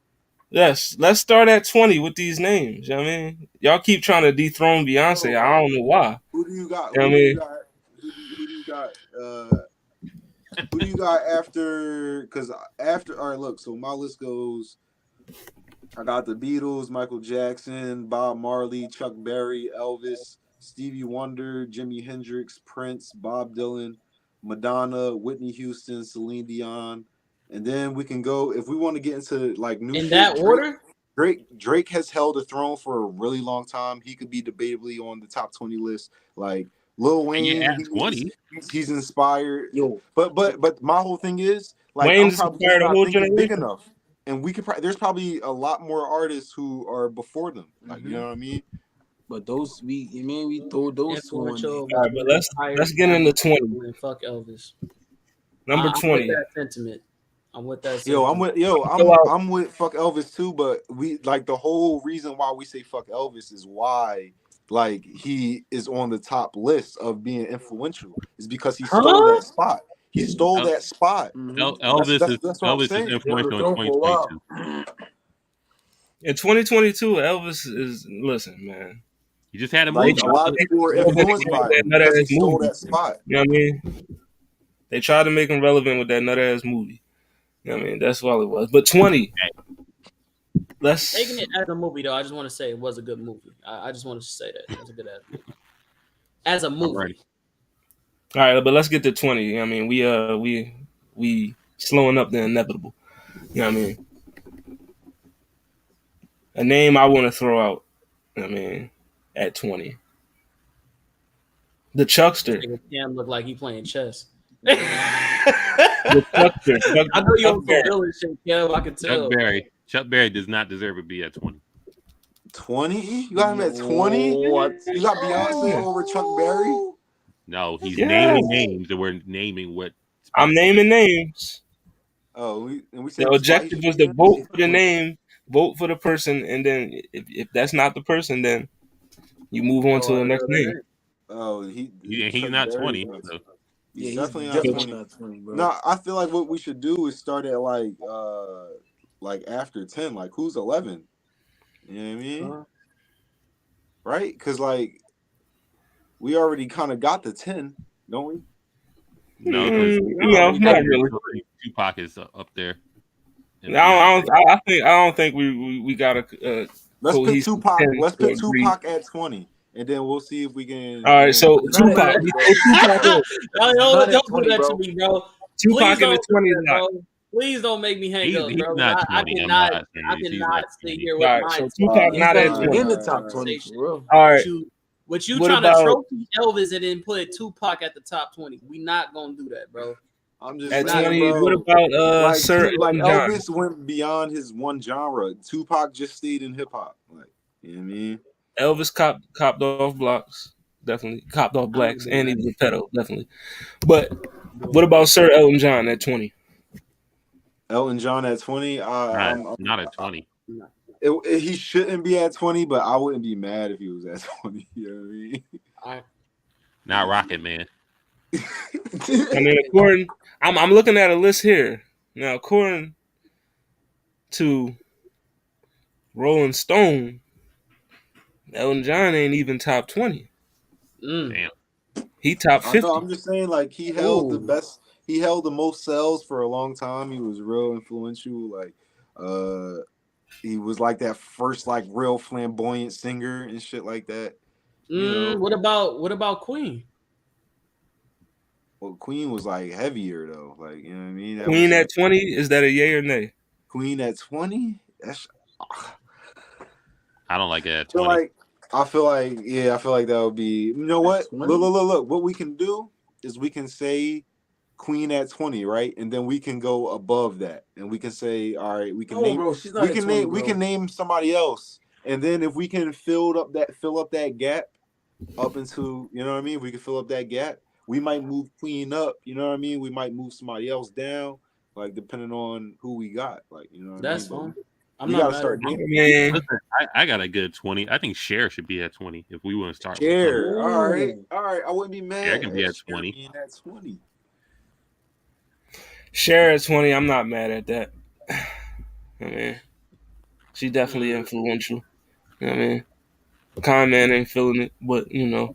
Yes, let's start at 20 with these names. You know what I mean? Y'all keep trying to dethrone Beyonce. I don't know why. Who do you got? You know Who what I do you mean? got? Who do you got? Who do you got after? Because after, all right, look. So my list goes. I got the Beatles, Michael Jackson, Bob Marley, Chuck Berry, Elvis, Stevie Wonder, Jimi Hendrix, Prince, Bob Dylan, Madonna, Whitney Houston, Celine Dion, and then we can go if we want to get into like new in shit, that order. Drake has held the throne for a really long time. He could be debatably on the top 20 list. Like Lil Wayne, at 20. he's inspired. Yo, But my whole thing is like Wayne I'm probably inspired a not whole thinking big generation. enough. And we could there's probably a lot more artists who are before them. Like you know what I mean? but those we throw those two on there. Influential. All right, but let's get into 20. And fuck Elvis. Number I'm 20. with that sentiment. I'm with that. Yo, Sentiment. I'm with fuck Elvis too, but we like the whole reason why we say fuck Elvis is why like he is on the top list of being influential is because he stole that spot. He stole that spot. Elvis That's what I'm is saying. influential in Throw for a while. 2022. In 2022, Elvis is listen, man. You just had a Like movie. a lot of people were influenced by him because he stole that spot. You know what I mean? They tried to make him relevant with that nut ass movie. You know what I mean? That's all it was. But 20. Let's Taking it as a movie, though, I just want to say it was a good movie. I just want to say that it was a good ass movie. As a movie. Alrighty. all right, but let's get to 20. You know what I mean, we slowing up the inevitable. You know what I mean? A name I want to throw out. You know what I mean, at 20. The Chuckster. Cam look like he playing chess. The Chuckster. I know you on some Chuck villain shit, Cam. I can tell. Chuck Berry does not deserve to be at 20. 20? You got him at 20? What? You got Beyonce over Chuck Berry? No, he's Yeah. naming names, and we're naming what. I'm naming names. Oh, we said The objective was to vote for the name, vote for the person, and then if that's not the person, then you move on to the next name. Oh, He's Chuck not Berry, 20. So. He's Yeah, definitely not 20. not 20, bro. No, I feel like what we should do is start at like after 10. Like who's 11? You know what I mean? Right? Because like we already kind of got the 10, don't we? No, No, not really. Tupac is up there. I don't think we got a. Let's pick cohesive Tupac. 10 Let's to pick agree. Tupac at 20, and then we'll see if we can. All right, so Not Tupac. at- we say Tupac in. Don't do 20, that bro. to me, bro. Tupac in the Please don't 20s. do that, bro. Please don't make me hang up, He's bro. not I 20. cannot. I'm not saying I he's cannot not sit 20. here with All right, my so Tupac He's not at not 20. in the top 20 for real. All right, You But you What trying to about- trophy Elvis and then put Tupac at the top 20. We not gonna do that, bro. I'm just At saying, 20, bro. what about like Sir like Elton John? Elvis went beyond his one genre. Tupac just stayed in hip hop. Like, you know what I mean? Elvis copped off blocks, definitely copped off blacks, and he was a pedo, definitely. But what about Sir Elton John at 20? Elton John at 20. Not at 20. He shouldn't be at 20, but I wouldn't be mad if he was at 20. You know what I mean? Not Rocket Man. I mean, according, I'm looking at a list here now. According to Rolling Stone, Elton John ain't even top 20. Damn. He top 50. I know, I'm just saying, like, he held the best. He held the most sales for a long time. He was real influential. Like, he was like that first, like, real flamboyant singer and shit like that. You know? What about Queen? Well, Queen was like heavier though. Like, you know what I mean? That Queen was, at 20, is that a yay or nay? Queen at 20? That's I don't like it at I feel 20. like that would be. You know what? At 20? Look. What we can do is we can say Queen at 20, right? And then we can go above that, and we can say, all right, we can name. bro, she's not We at can 20, name. We bro. can name somebody else, and then if we can fill up that gap up into, you know what I mean? We can fill up that gap. We might move Queen up, you know what I mean? We might move somebody else down, like depending on who we got, like, you know what That's I mean? fine. I'm We not gotta mad start at it. Man, Listen, I got a good 20. I think Cher should be at 20 if we want to start. Share. Ooh. All right. I wouldn't be mad. Cher can be at Cher 20. being at 20. Cher at 20, I'm not mad at that. I mean, she definitely influential. You know what I mean? Con Man ain't feeling it, but you know.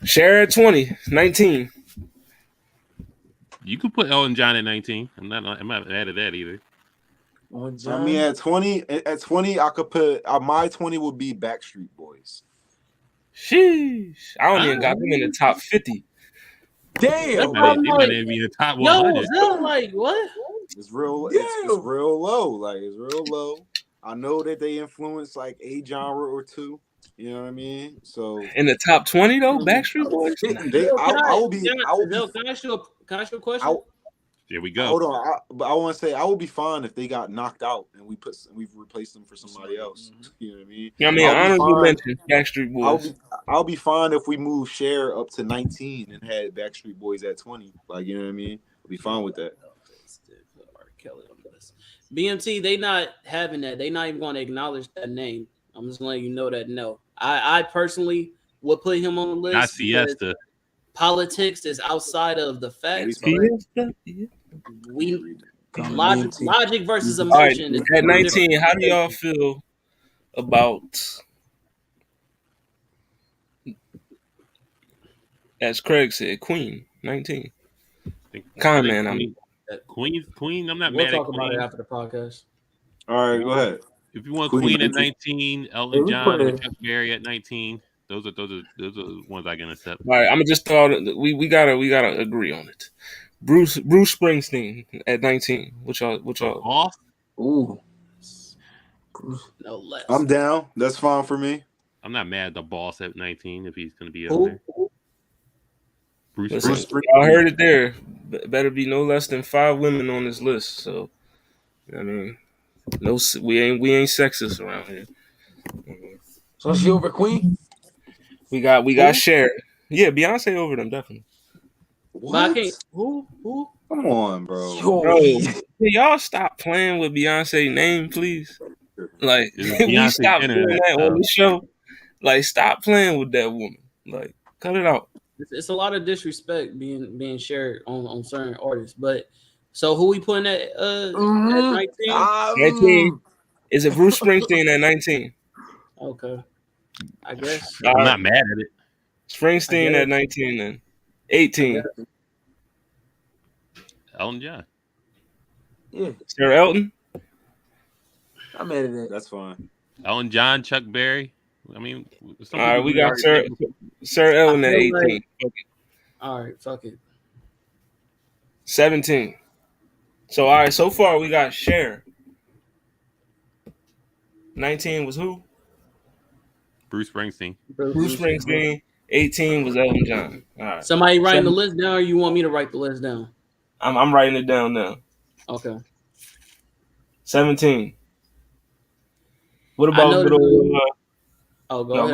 Cher at 20, 19. You could put Elton John at 19. I'm not mad at that either. I mean, at 20, I could put my 20 would be Backstreet Boys. Sheesh. I don't even got them in the top 50. I'm Damn, They might like, even be in the top Yo, 100. Zell, like what? It's real. Damn. It's real low. Like, it's real low. I know that they influence like a genre or two. You know what I mean? So In the top 20 though, Backstreet Boys? I will be. Zell, can I ask you a question? Here we go. Hold on, but I want to say I would be fine if they got knocked out and we've replaced them for somebody else. You know what I mean? I mean, I'll be honorable fine. mention, Backstreet Boys. I'll be fine if we move Cher up to 19 and had Backstreet Boys at 20. Like, you know what I mean? I'll be fine with that. BMT, they not having that. They not even going to acknowledge that name. I'm just letting you know that. No, I personally would put him on the list. Not because Siesta. Politics is outside of the facts. Fiesta? We logic versus All right, emotion. is at two 19, different how do y'all feel about, as Craig said, Queen, 19? Con Man, I mean. Queen, I'm not We'll mad talk at about Queen. it after the podcast. All right, go ahead. If you want Queen Queen at 19. 19, Elton we John put and it- Chuck Berry at 19, those are the ones I can accept. All right, I'm just thought we gotta agree on it. Bruce Springsteen at 19. What y'all? Off, Ooh. No less. I'm down. That's fine for me. I'm not mad at the boss at 19 if he's going to be up Who? there. Bruce Listen, Springsteen. y'all heard it there. Better be no less than 5 women on this list. So, I mean, no, we ain't sexist around here. So she over Queen? We got Cher. Yeah, Beyonce over them definitely. But I What? can't. Who? Come on, bro. Yo, Bro, can y'all stop playing with Beyonce name, please? Like, It's can we Beyonce stop doing internet that on style. the show? Like, stop playing with that woman. Like, cut it out. It's a lot of disrespect being shared on certain artists. But so who we putting at 19? 19. Is it Bruce Springsteen at 19? Okay, I guess. I'm not mad at it. Springsteen at 19 then. 18. Elton John. Yeah, Sir Elton? I'm mad at that. That's fine. Elton John, Chuck Berry. I mean, some All right, people we got already think- Sir Elton at I feel 18. All right, fuck it. 17. So, all right, so far we got Cher. 19 was who? Bruce Springsteen. Bruce Springsteen. 18 was Elton John. All right. Somebody writing the list down, or you want me to write the list down? I'm writing it down now. Okay. 17. What I know about little? go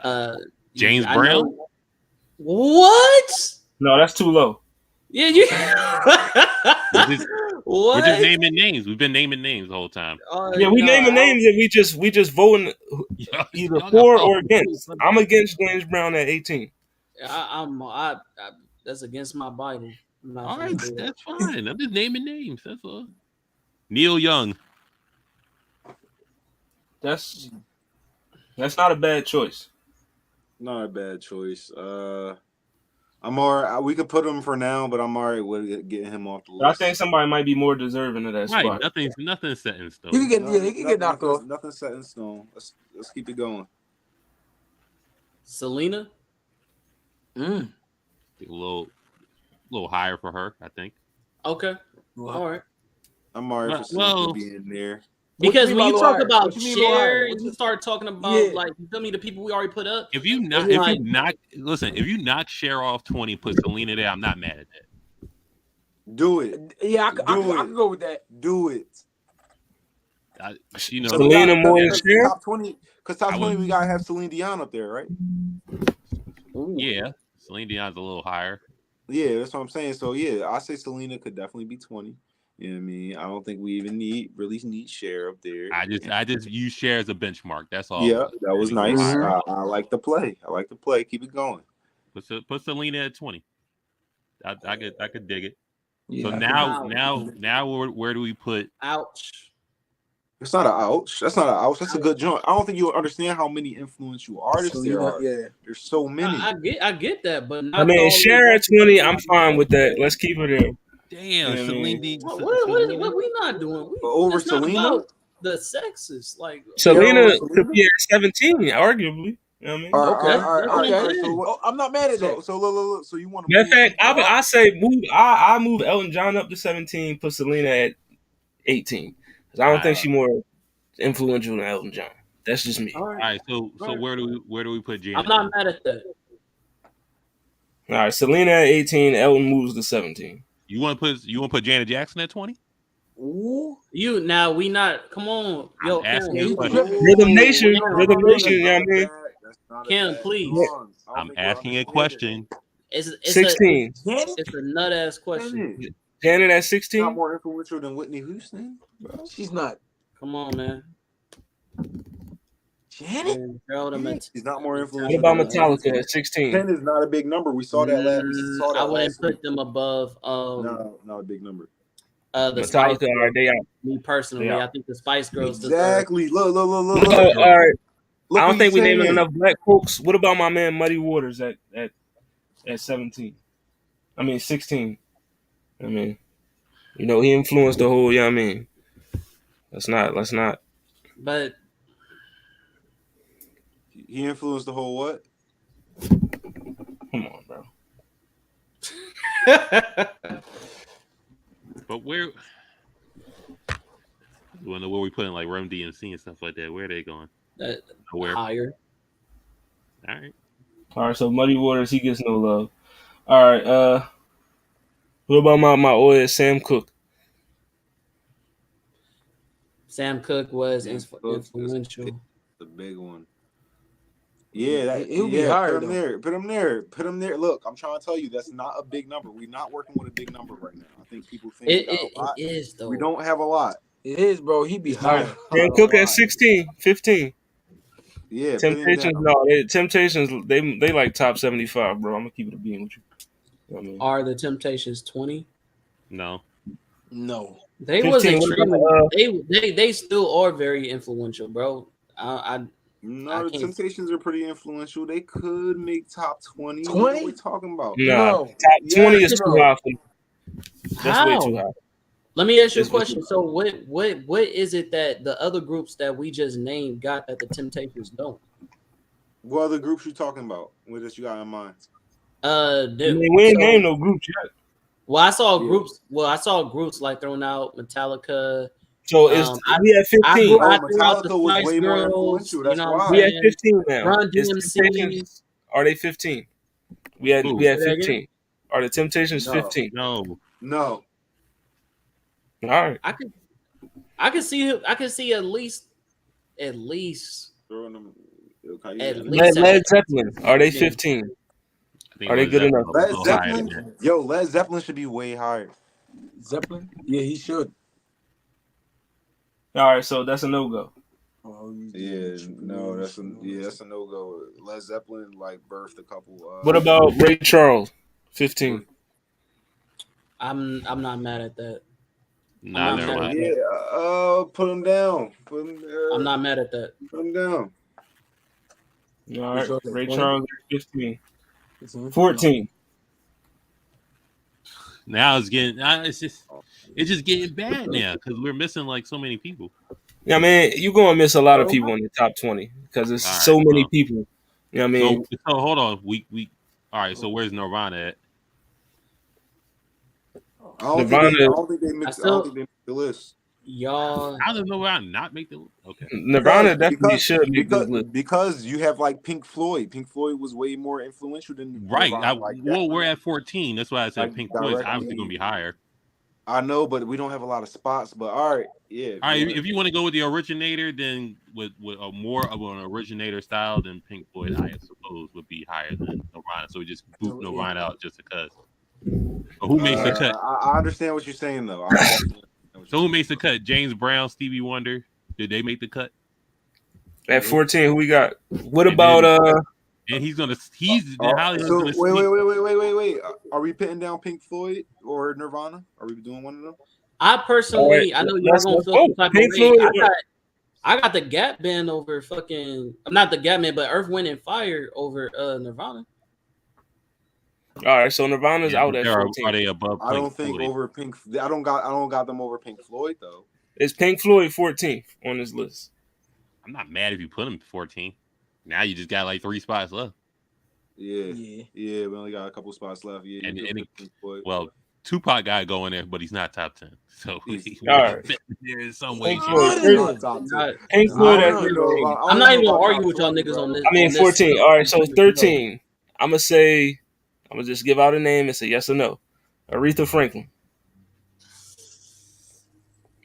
ahead. James I Brown. know- What? No, that's too low. Yeah, you. We're What? just naming names. We've been naming names the whole time. Yeah, we naming names and we just voting either Y'all got for fucked. or against. I'm against James Brown at 18. I that's against my Bible. I'm not All gonna right, do that. that's fine. I'm just naming names. That's all. Neil Young. That's not a bad choice. Not a bad choice. I'm alright. We could put him for now, but I'm alright with getting him off the list. But I think somebody might be more deserving of that Right, spot. nothing's set in stone. He can get knocked off. Nothing set in stone. Let's keep it going. Selena. A little higher for her, I think. Okay. All right. I'm alright for Selena being there. Because mean when by you low talk higher? about What you mean low share, higher? and you start talking about Yeah. like you feel me, the people we already put up. If you knock Cher off 20, put Selena there, I'm not mad at that. Do it. Yeah, I can go with that. Do it. Selena more than Cher? Top 20. Because top 20, we gotta have Celine Dion up there, right? Yeah, Celine Dion's a little higher. Yeah, that's what I'm saying. So yeah, I say Selena could definitely be 20. You know what I mean? I don't think we even really need Cher up there. I just use Cher as a benchmark. That's all. Yeah, that was nice. Mm-hmm. I like the play. Keep it going. Put Selena at 20. I could dig it. Yeah, So now where do we put? Ouch. It's not an ouch. That's not an ouch. That's a good joint. I don't think you'll understand how many influential artists there are. Yeah. There's so many. I get that, but I mean, Cher at 20, I'm fine with that. Let's keep her there. Damn, Yeah, Celine Dion. What we not doing? Over it's not Selena? about the sexes, like Selena Selena? could be at 17, arguably. You know what I mean? All right, Okay. all right. Okay. So what? I'm not mad at that. So look. So you want to? Matter of fact, I say move. I move Elton John up to 17, put Selena at 18. Because I don't think she's more influential than Elton John. That's just me. all All right, so where do we put Janet? I'm not mad at that. All right, Selena at 18, Elton moves to 17. You want to put Janet Jackson at 20? Ooh. You now we not come on, yo, I'm asking Cam, you a question. Rhythm Nation, you know what I mean? Cam, please. I'm asking a question. It's 16. It's a nut ass question. Janet at Not 16? more influential than Whitney Houston, bro. She's not. Come on, man. Janet? She's not more What influential. about than Metallica at 16? 10 is not a big number. We saw that last. I wouldn't put them above No, not a big number. the Spice Metallica, all right, they out. Me personally, Yeah. I think the Spice Girls Exactly. Look. All right. Look I what don't think he's we naming saying. enough black folks. What about my man Muddy Waters at 17? I mean 16. I mean, he influenced the whole. I mean, let's not. But He influenced the whole what? Come on, bro. But where we putting like Run DMC and stuff like that? Where are they going? Where? higher. All right. All right, so Muddy Waters, he gets no love. All right, what about my old Sam Cooke? Sam Cooke was Sam Cooke is influential. The big one. Yeah, He'll be higher, Put him there. Look, I'm trying to tell you, that's not a big number. We're not working with a big number right now. I think people think we got a lot. It is though. We don't have a lot. It is, bro. He'd be higher. Sam Cooke at 16, 15. Yeah, Temptations, Temptations, they like top 75, bro. I'm gonna keep it a being with you. You know what I mean? Are the Temptations 20? No. No. They 15, was what extremely. about, They still are very influential, bro. No, the can't- Temptations are pretty influential. They could make top 20. 20? What are we talking about? Nah, No. top 20 is Yes, too no. high for me. That's way How? too high. Let me ask you a It's what question. So what is it that the other groups that we just named got that the Temptations don't? What other groups you talking about? What that you got in mind? I mean, we ain't named no groups yet. Well, I saw groups. Well, I saw groups like throwing out Metallica, So it's I we at 15. I Oh, threw out the Metallica was Spice way more Girls. influential. You That's know what I'm why. We at saying? 15 now. Run Is DMC. Temptations? Are they 15? We Who? at Say that 15. Are the Temptations No. 15? No. No. All right. I could see at least Throwing them. Okay, at yeah. least Led Zeppelin. Are they 15. 15? I think Are they Led good Zeppelin enough? a Led little higher than Zeppelin. that. Yo, Led Zeppelin should be way higher. Zeppelin? Yeah, he should. All right, so that's a no-go. Oh, Yeah, no, that's a no go. Led Zeppelin like birthed a couple. What about Ray Charles? 15. I'm not mad at that. Nah, I'm never not mind. mad. Yeah, put him down. Put him there. I'm not mad at that. Put him down. All right, Charles at Ray 20? Charles at 15. 15? 14. Now it's just getting bad now because we're missing like so many people. Yeah, man, you're going to miss a lot of people in the top 20 because there's All right, so many well. people. You know what I mean? So hold on. We all right. So where's Nirvana at? I don't Nirvana- think they mixed the list. Y'all, How does Nirvana not make the? Okay. Nirvana definitely should make this list. Because you have like Pink Floyd. Pink Floyd was way more influential than Right. Nirvana like that. Well, we're at 14. That's why I said Like, Pink Floyd's directly. obviously going to be higher. I know, but we don't have a lot of spots. But all right, yeah. All right. If you want to go with the originator, then with a more of an originator style, then Pink Floyd, I suppose, would be higher than Nirvana. So we just boot Nirvana out just because. But who makes the cut? I understand what you're saying though. So who makes the cut? James Brown, Stevie Wonder. Did they make the cut? At 14, who we got? What about And he's gonna. So wait. Are we putting down Pink Floyd or Nirvana? Are we doing one of them? I personally, I know y'all gonna feel some type of Pink way. Floyd. I got the Gap Band over fucking. I'm not the Gap Band, but Earth, Wind, and Fire over Nirvana. All right, so Nirvana's out at 14. Are they above? I don't think Floyd? over Pink. I don't got them over Pink Floyd though. It's Pink Floyd 14th on this list. I'm not mad if you put him 14. Now you just got like 3 spots left. Yeah. We only got a couple spots left. Yeah, And Pink Floyd. Well, Tupac got to go in there, but he's not top 10. So all right. There is some way. Pink Floyd at 13. I'm not even gonna argue with y'all niggas on this. I mean 14. All right, so 13. I'm gonna just give out a name and say yes or no. Aretha Franklin.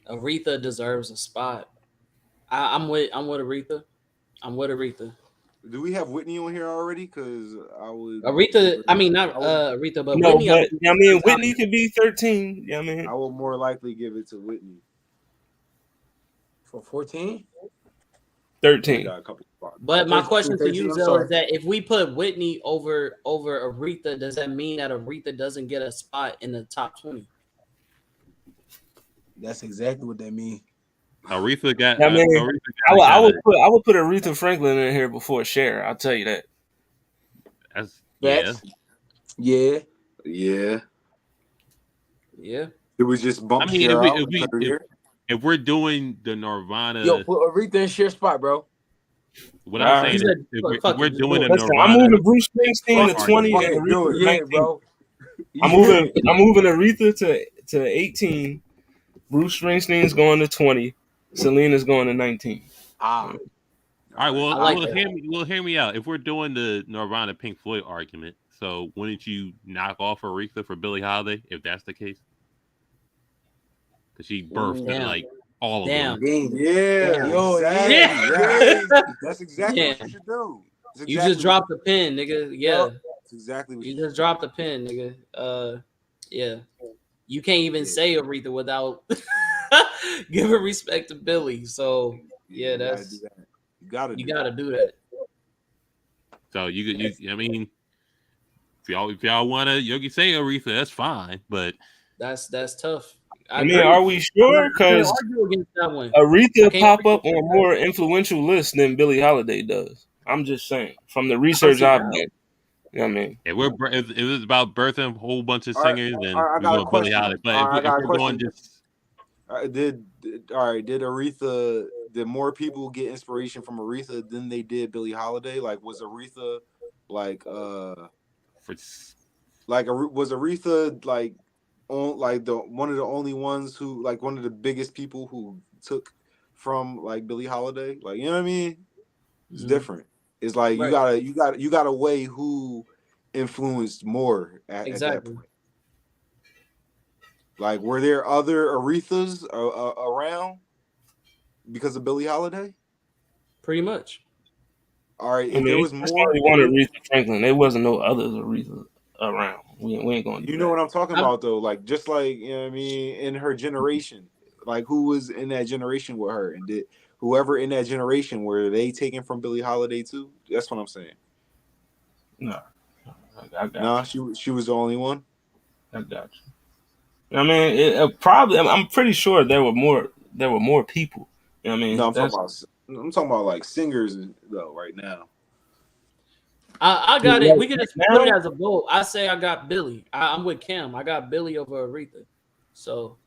Aretha deserves a spot. I'm with Aretha. I'm with Aretha. Do we have Whitney on here already? Because I would Aretha. I mean not Aretha, but no, Whitney. but I mean Whitney could be 13. Yeah, I mean I will more likely give it to Whitney for 14. 13. Got a couple spots. But my question to 13, you, I'm Zell, sorry. is that if we put Whitney over Aretha, does that mean that Aretha doesn't get a spot in the top 20? That's exactly what that means. Aretha got. I mean, Aretha I would put Aretha Franklin in here before Cher. I'll tell you that. Yeah. Yeah. It was just bump. I mean, if we're doing the Nirvana, Yo, put Aretha in share spot, bro. what I'm saying is, if we're doing a Nirvana, I'm moving Bruce Springsteen to 20 and Aretha to 19. Bro. I'm moving Aretha to 18. Bruce Springsteen's going to 20. Selena's going to 19. all right. Well, I like that. hear me out. If we're doing the Nirvana Pink Floyd argument, so wouldn't you knock off Aretha for Billie Holiday if that's the case? Because she birthed like all of them. Yeah. Yo, exactly. yeah. That's exactly what you should do. You just dropped the pin, nigga. Yeah. That's exactly what You just dropped the pin, nigga. Yeah. You can't even say Aretha without giving respect to Billy. So yeah, that's you gotta do that. So you I mean, if y'all wanna you can say Aretha, that's fine, but That's tough. I mean, are we sure? Because Aretha pop up on a more influential list than Billie Holiday does. I'm just saying from the research I've done. You know what I mean? If it was about birthing a whole bunch of singers, then I we got go a question. Billie Holiday. But I if we're going just did Aretha? Did more people get inspiration from Aretha than they did Billie Holiday? Like, was Aretha was Aretha like on like one of the only ones who like one of the biggest people who took from like Billie Holiday. Like, you know what I mean? It's Mhm. different. It's like Right. you gotta weigh who influenced more at that Exactly. point. Like, were there other Arethas around because of Billie Holiday? Pretty much. All right, I if there mean, was that's more, only one Aretha Franklin. There wasn't no others Aretha around. We ain't gonna do you know that. what I'm talking I'm- about though. Like, just like, you know what I mean, in her generation, like who was in that generation with her, and did whoever in that generation were they taken from Billie Holiday too? That's what I'm saying. No, I got Nah, you. she was the only one. I got you. I mean, probably. I'm pretty sure there were more. There were more people. You know what I mean? No, I'm talking about like singers though right now. I got it. We can just Now? put it as a vote. I say I got Billy. I'm with Cam. I got Billy over Aretha. So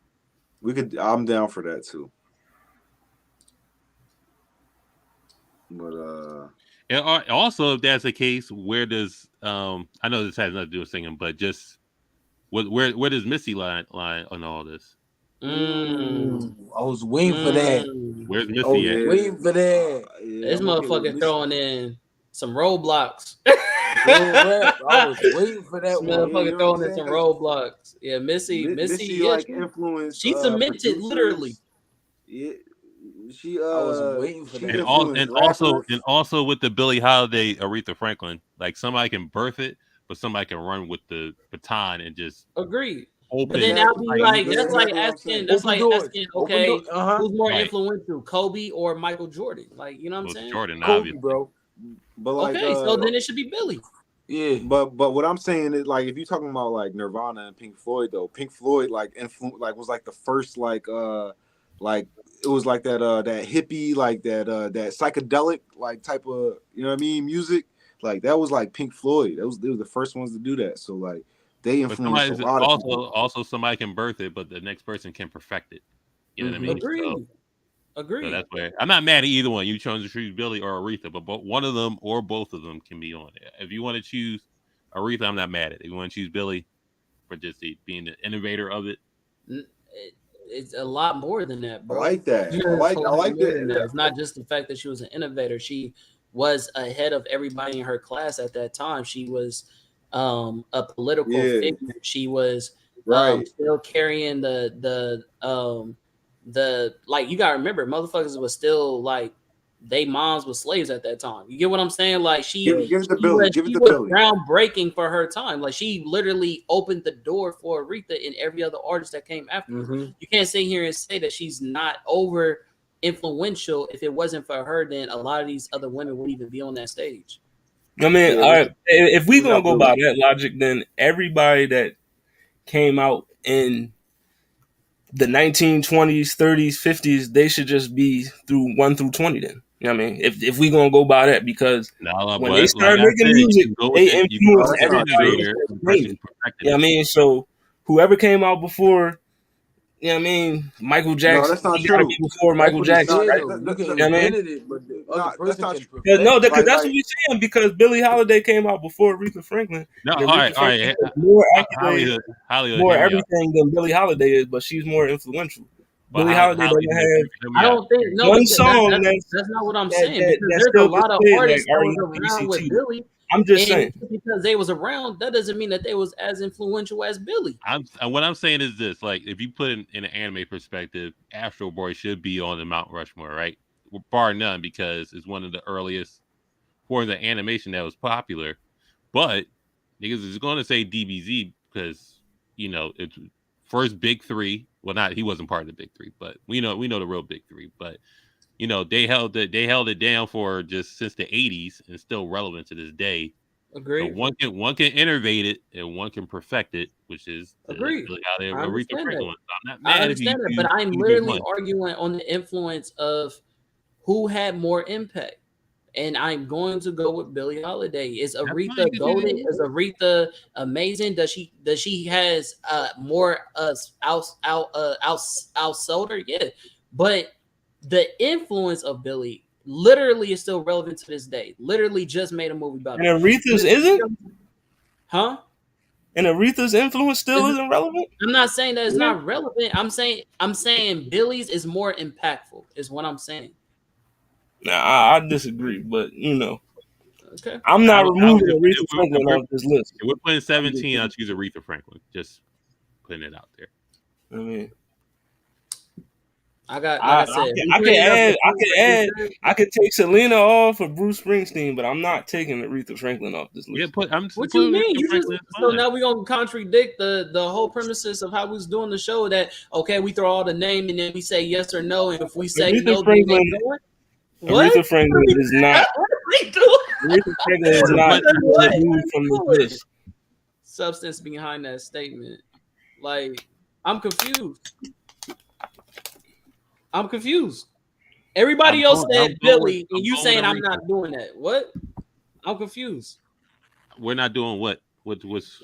I'm down for that too. But And also, if that's the case, where does I know this has nothing to do with singing, but just where does Missy lie on all this? I was waiting for that. Where's I Missy was at? waiting for that. This I'm okay with motherfucker Missy. throwing in some roadblocks. Real rap. I was waiting for that This one. motherfucker you know what throwing I'm in some saying? roadblocks. Yeah, Missy, yeah, like influenced. she cemented producers. literally. Yeah, she I was waiting for she that. And also with the Billie Holiday, Aretha Franklin, like somebody can birth it, but somebody can run with the baton and just Agreed. open. But then that'll be like That's that's like exactly what I'm asking saying. that's Open like doors. asking Open okay, door- who's more Right. influential, Kobe or Michael Jordan? Like, you know what I'm Well, saying? Jordan, Kobe, obviously. bro. But like, Okay, so then it should be Billy. Yeah. but what I'm saying is, like, if you're talking about like Nirvana and Pink Floyd, though, Pink Floyd like was like the first like it was like that that hippie, like that psychedelic like type of, you know what I mean, music. Like that was like Pink Floyd. They were the first ones to do that. So like they But influenced a lot of people. also somebody can birth it, but the next person can perfect it. You know what I mean? Agreed. So Agreed. that's where I'm not mad at either one. You chose to choose Billy or Aretha, but one of them or both of them can be on there. If you want to choose Aretha, I'm not mad at it. If you want to choose Billy for just being the innovator of it, It's a lot more than that, I bro. like that. It's I like more than that. It's not just the fact that she was an innovator. She was ahead of everybody in her class at that time. She was a political figure. She was Right. still carrying the like, you gotta remember, motherfuckers was still like, they moms was slaves at that time. You get what I'm saying? Like Give it to she Billy. was, Give it she to was Billy. groundbreaking for her time. Like she literally opened the door for Aretha and every other artist that came after her. You can't sit here and say that she's not over influential. If it wasn't for her, then a lot of these other women wouldn't even be on that stage. I mean, Yeah, all right, if we we gonna got go Billy. by that logic, then everybody that came out in the 1920s, 30s, 50s, they should just be through 1 through 20 then. You know what I mean? If we gonna go by that, because when they started making music, they influenced everybody. You know what I mean? So whoever came out before, you know what I mean, Michael Jackson, that's not he gotta true. be before Michael Jackson, Yeah, right? though. You can You know what I mean? invent it, but the other That's person not can true. perfect No, it. because that's Like- what we're saying. Because Billie Holiday came out before Aretha Franklin. no, And all Aretha right, Franklin is more Hollywood, more hear me out. everything than Billie Holiday is, but she's more influential. But Billie Holiday doesn't have hear me I out. don't think no, one because song that's not what I'm saying. that Because there's still a lot of gets played, artists like that was around with R.E.M.P.C.T. Billy. I'm just And saying. just because they was around, that doesn't mean that they was as influential as Billy. What I'm saying is this: like, if you put it in an anime perspective, Astro Boy should be on the Mount Rushmore, right? Bar none, because it's one of the earliest forms of animation that was popular. But niggas is going to say DBZ because, you know, it's first big three. Well, not, he wasn't part of the big three, but we know the real big three. But you know, they held it down for just since the 80s and still relevant to this day. Agreed. So one can innovate it and one can perfect it, which is Agreed. how they I Aretha understand Franklin. that. So I'm not I mad if you understand that, but I'm choose literally one. arguing on the influence of who had more impact. And I'm going to go with Billie Holiday. Is fine, Aretha you can golden? do Is Aretha amazing? Does she has more outsold her? Yeah. But the influence of Billie literally is still relevant to this day. Literally just made a movie about And it. Aretha's isn't? Huh? And Aretha's influence still isn't relevant? I'm not saying that it's not relevant. I'm saying Billy's is more impactful, is what I'm saying. Nah, I disagree, but Okay. I'm not If removing Aretha Franklin we're- off this list. If we're putting 17, I'll choose Aretha Franklin. Just putting it out there. I mean, I got, I like I said, I could take Selena off for Bruce Springsteen, but I'm not taking Aretha Franklin off this list. Yeah, what you mean? So now we're gonna contradict the whole premises of how we was doing the show. That okay, we throw all the name and then we say yes or no, and if we say Aretha no, Franklin, then what? What? Aretha Franklin is not. What are we doing? Aretha Franklin is not removed from this list. Substance behind that statement. Like, I'm confused. Everybody else said Billy, and you saying I'm not doing that. What? I'm confused. We're not doing what? What's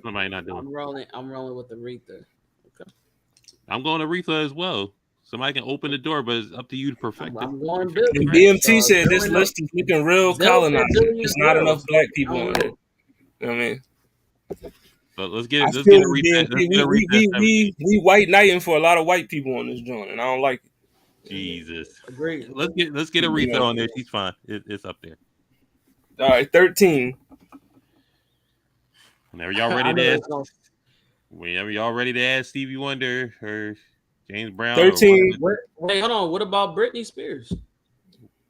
somebody not doing? I'm rolling with Aretha. Okay. I'm going to Aretha as well. Somebody can open the door, but it's up to you to perfect it. I'm going Billy. And BMT said this list is looking real colonized. There's not enough black people on it. I mean, so let's get Aretha. We white knighting for a lot of white people on this joint, and I don't like it. Jesus. Agreed. Let's get Aretha on there. She's fine. It's up there. All right, 13. Whenever y'all ready to add Stevie Wonder or James Brown. 13. Wait, hold on. What about Britney Spears?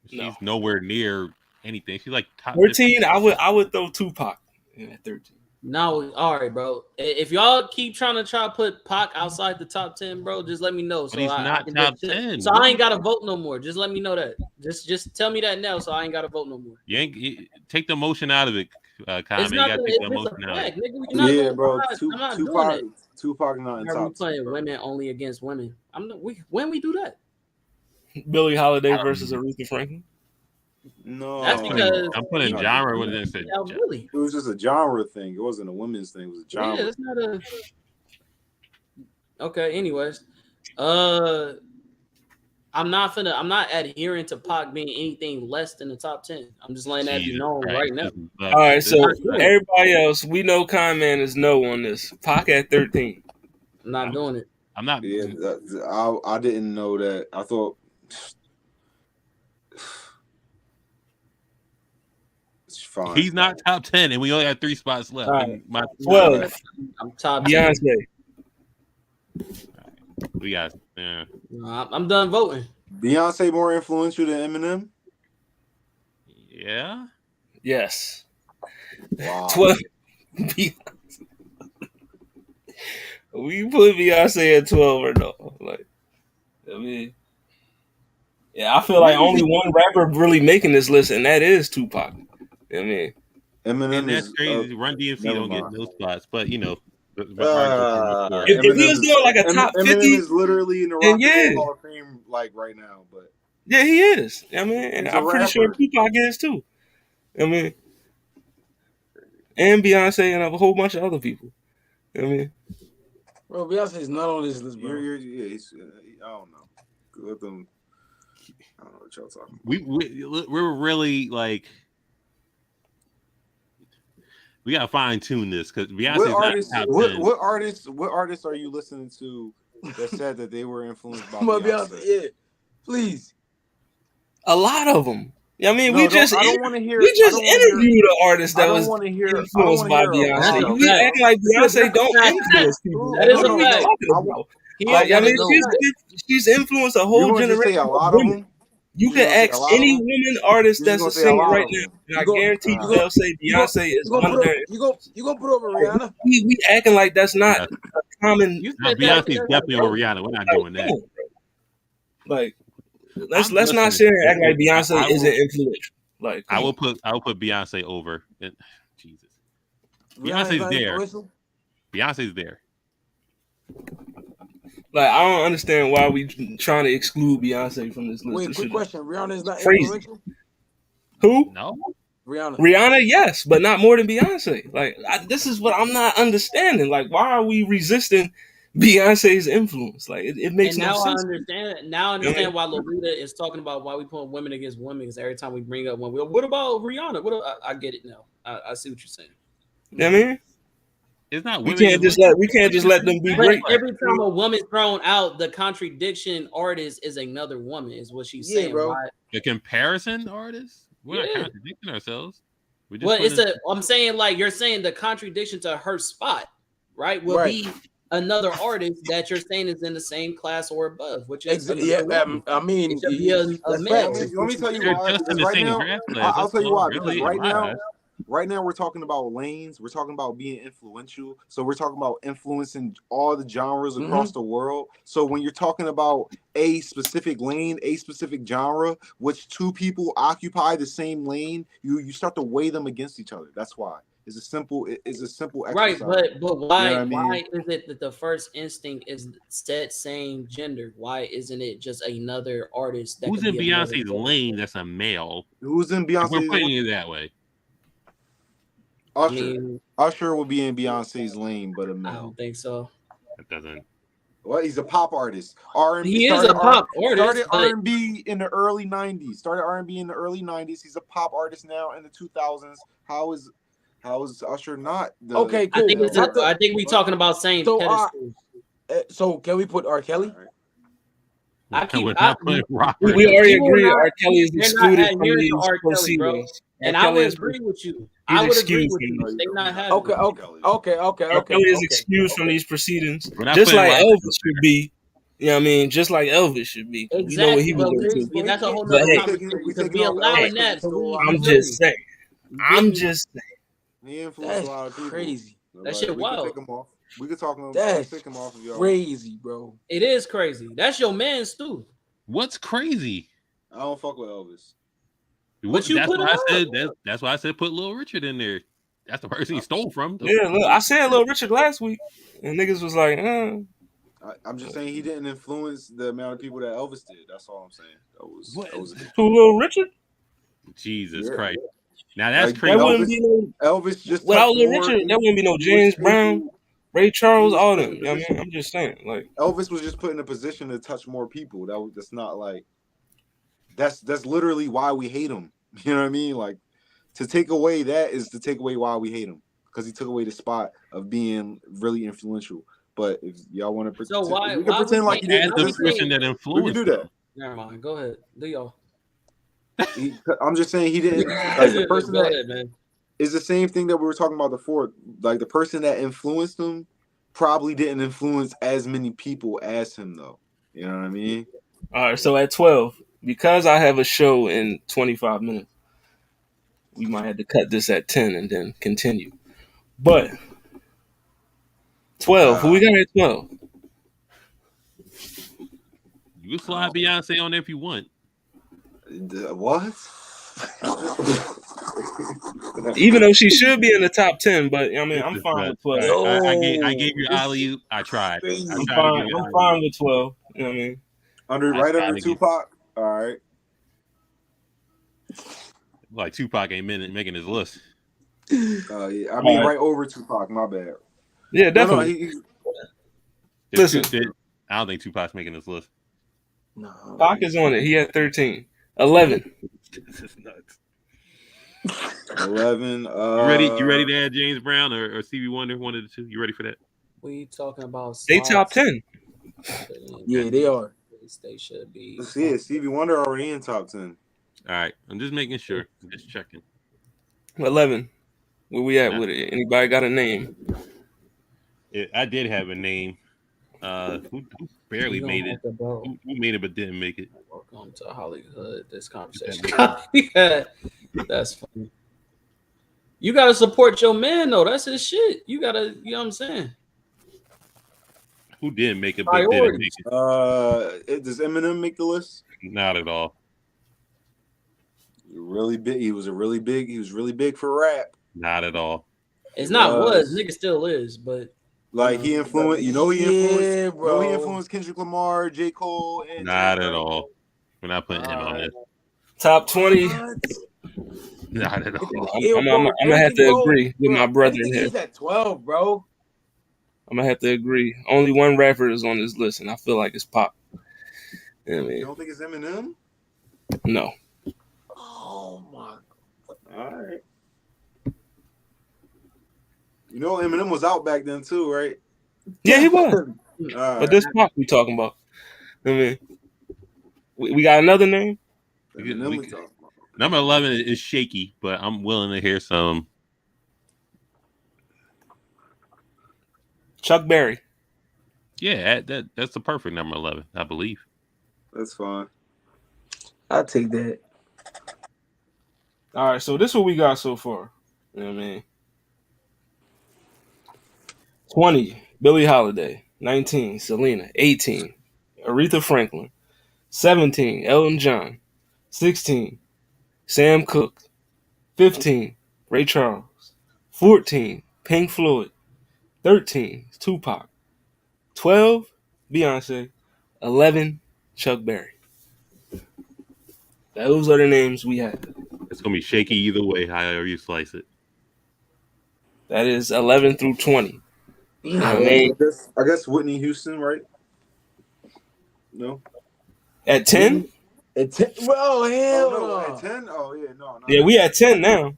She's nowhere near anything. She's like top 13. I would throw Tupac in at 13. No, all right, bro. If y'all keep trying to put Pac outside the top 10, bro, just let me know. So he's not top 10. So I ain't gotta vote no more. Just let me know that. Just tell me that now, so I ain't gotta vote no more. You take the emotion out of it, Kyle. It's You gotta take the a emotion out of fact, it. nigga. Yeah, bro. I'm not doing it. Tupac not in Are we top playing 10, bro. women only against women? When we do that? Billie Holiday versus Aretha Franklin. No, That's because I'm putting genre with it. Really. It was just a genre thing. It wasn't a women's thing. It was a genre. Yeah, it's not a. Okay. Anyways, I'm not adhering to Pac being anything less than the top 10. I'm just letting that be known right now. All right, so everybody else, we know Con Man is no on this. Pac at 13. I'm not doing it. I'm not. Yeah, I didn't know that. I thought it's fine. He's not top 10, and we only have 3 spots left. Right. 12. I'm top 10. Beyonce. We got. Yeah. I'm done voting. Beyonce more influential than Eminem? Yeah. Yes. Wow. 12. We put Beyonce at 12 or no? Like, I mean, yeah, I feel like only one rapper really making this list, and that is Tupac. I mean, Eminem and that's is crazy. Run DMC don't get no spots, but you know. if he was doing like a top 50, Eminem is literally in the Rock and Roll Hall of Fame like right now. But yeah, he is. I mean, and I'm pretty sure Tupac is too. I mean, and Beyonce and a whole bunch of other people. I mean, bro, Beyonce's not on this list, bro. I don't know. Let them. I don't know what y'all talking about. We're really like. We gotta fine tune this because Beyonce's not top 10. What artists are you listening to that said that they were influenced by Beyonce? Yeah, please. A lot of them. I mean, I we just interviewed an artist that was influenced by Beyonce. We act like Beyonce don't influence people. That is a fact. Like, I mean, she's influenced a whole generation. A lot of them. You can ask any woman artist that's a singer right now, and I guarantee you they'll say Beyonce is one of their. You gonna put over Rihanna? We acting like that's not a common. Beyonce's definitely over Rihanna. We're not doing that. Like, let's not sit here and act like Beyonce isn't influential. Like, I will put Beyonce over. Jesus, Beyonce's there. Beyonce's there. Like, I don't understand why we trying to exclude Beyonce from this list. Wait, quick question: Rihanna is not crazy. influential? Who? No. Rihanna, yes, but not more than Beyonce. Like, this is what I'm not understanding. Like, why are we resisting Beyonce's influence? Like, it makes no sense. I understand why Lolita is talking about why we put women against women, because every time we bring up women, what about Rihanna? I get it now. I see what you're saying. You know what I mean? It's not We women. can't just let them be But great. every time a woman's thrown out, the contradiction artist is another woman, is what she's Yeah, saying. bro. Why? The comparison artist. We're Yeah. not contradicting ourselves. We're just Well, putting I'm saying like you're saying the contradiction to her spot, right? Will Right. be another artist that you're saying is in the same class or above, which is another Yeah, woman. I mean, It should be a that's male. facts. Let me tell you They're why. just in Because the right same now, draft class. I'll tell you why. Really, Because in my eyes. right now we're talking about lanes. We're talking about being influential. So we're talking about influencing all the genres across the world. So when you're talking about a specific lane, a specific genre, which two people occupy the same lane, you start to weigh them against each other. That's why. It's a simple Right, exercise. but why You know what I mean? why is it that the first instinct is that same gender? Why isn't it just another artist that Who's could in be another Beyonce's gender? lane that's a male? Who's in If we're Beyonce's putting lane? it that way. I Usher. mean, Usher will be in Beyonce's lane, but a I male. don't think so. That doesn't. Well, he's a pop artist. R&B. He is a pop artist, Started but R&B in the early '90s. Started R&B in the early '90s. He's a pop artist now in the 2000s. How is Usher not? Okay, cool. I think we talking about same So, pedestals. So can we put R. Kelly? We're not putting Robert. We already You agree. and I- R. Kelly is you're not excluded from adhering to these R. Kelly, bro. proceedings. And R. I Kelly would is agree with you. he's I would agree excused with from you. They not having Okay. R. Kelly is excused from these proceedings, We're not just putting like Robert Elvis should be. You know what I mean? Just like Elvis should be. We know what Exactly, he was but into. that's a whole But nother hey, conversation we because taking we off allowing Elvis that. because But we, he's I'm you just feel saying. me? I'm just saying. He influenced That's a lot of people. crazy. That shit we can wild. take him off. We could talk him. That's Take him off if y'all. crazy, bro. It is crazy. That's your man's too. What's crazy? I don't fuck with Elvis. But you That's put why him I up. said that's why I said put Little Richard in there. That's the person he stole from. Yeah, look, I said Little Richard last week, and niggas was like, I'm just saying he didn't influence the amount of people that Elvis did. That's all I'm saying. That was who Little Richard? Jesus Yeah. Christ. Now that's Like, crazy. That wouldn't be no, Elvis just without touched Little more Richard, there wouldn't be no he was James put Brown, in- Ray Charles, he was all put them. in You know what I position. mean? I'm just saying, like, Elvis was just put in a position to touch more people. That's not like that's literally why we hate him. You know what I mean? Like to take away that is to take away why we hate him because he took away the spot of being really influential. But if y'all want to pretend, So why we can pretend like he As didn't the exist. person that We can influenced do that. Never mind. Go ahead. Do y'all. I'm just saying he didn't. Like the person Go that ahead, man. is the same thing that we were talking about before. Like the person that influenced him probably didn't influence as many people as him, though. You know what I mean? all right. So at 12, because I have a show in 25 minutes, we might have to cut this at 10 and then continue. But 12, who we got at 12? You can slide Beyonce on there if you want. What? Even though she should be in the top 10, but I mean, I'm fine with 12. I gave you Ali. I tried. I'm fine with 12. You know what I mean? Right under Tupac. All right. Like Tupac ain't making his list. Yeah. I mean, right over Tupac. My bad. Yeah, definitely. Listen, I don't think Tupac's making this list. No. Pac is on it. He had 13. 11. This is nuts. 11. You ready to add James Brown or Stevie Wonder? One of the two. You ready for that? We talking about They top 10. Yeah, they are. They should be. Let's see it. Stevie Wonder already in top 10. All right. I'm just making sure. I'm just checking. 11. Where we at with it? Anybody got a name? I did have a name. Who barely made it? Who made it but didn't make it? Welcome to Hollywood. This conversation. That's funny. You gotta support your man though. That's his shit. You gotta, you know what I'm saying? Who didn't make it but didn't make it? Does Eminem make the list? Not at all. Really big. He was really big for rap. Not at all. It's not was. Nigga still is, but like he influenced. You know he influenced. Yeah, bro. He influenced Kendrick Lamar, J. Cole, and Not at all. We're not putting him on this. Top 20. Not at all. I'm gonna have to agree with my brother here. He's at 12, bro. I'm gonna have to agree. Only one rapper is on this list, and I feel like it's Pop. You know what I You mean? don't think it's Eminem? No. Oh my. All right. You know Eminem was out back then too, right? Yeah, he was. All But right. this Pac we talking about. I mean, we got another name. Eminem we talking about. Number 11 is shaky, but I'm willing to hear some. Chuck Berry. Yeah, that's the perfect number 11, I believe. That's fine. I'll take that. All right, so this is what we got so far. You know what I mean? 20, Billie Holiday. 19, Selena. 18, Aretha Franklin. 17, Elton John. 16, Sam Cooke. 15, Ray Charles. 14, Pink Floyd. 13, Tupac. 12, Beyonce. 11, Chuck Berry. Those are the names we have. It's gonna be shaky either way, however you slice it. That is 11 through 20. Yeah. I guess Whitney Houston, right? No. At 10? At 10? Well, hell Oh no, no. at 10? Oh yeah, no. Yeah, we at 10 now.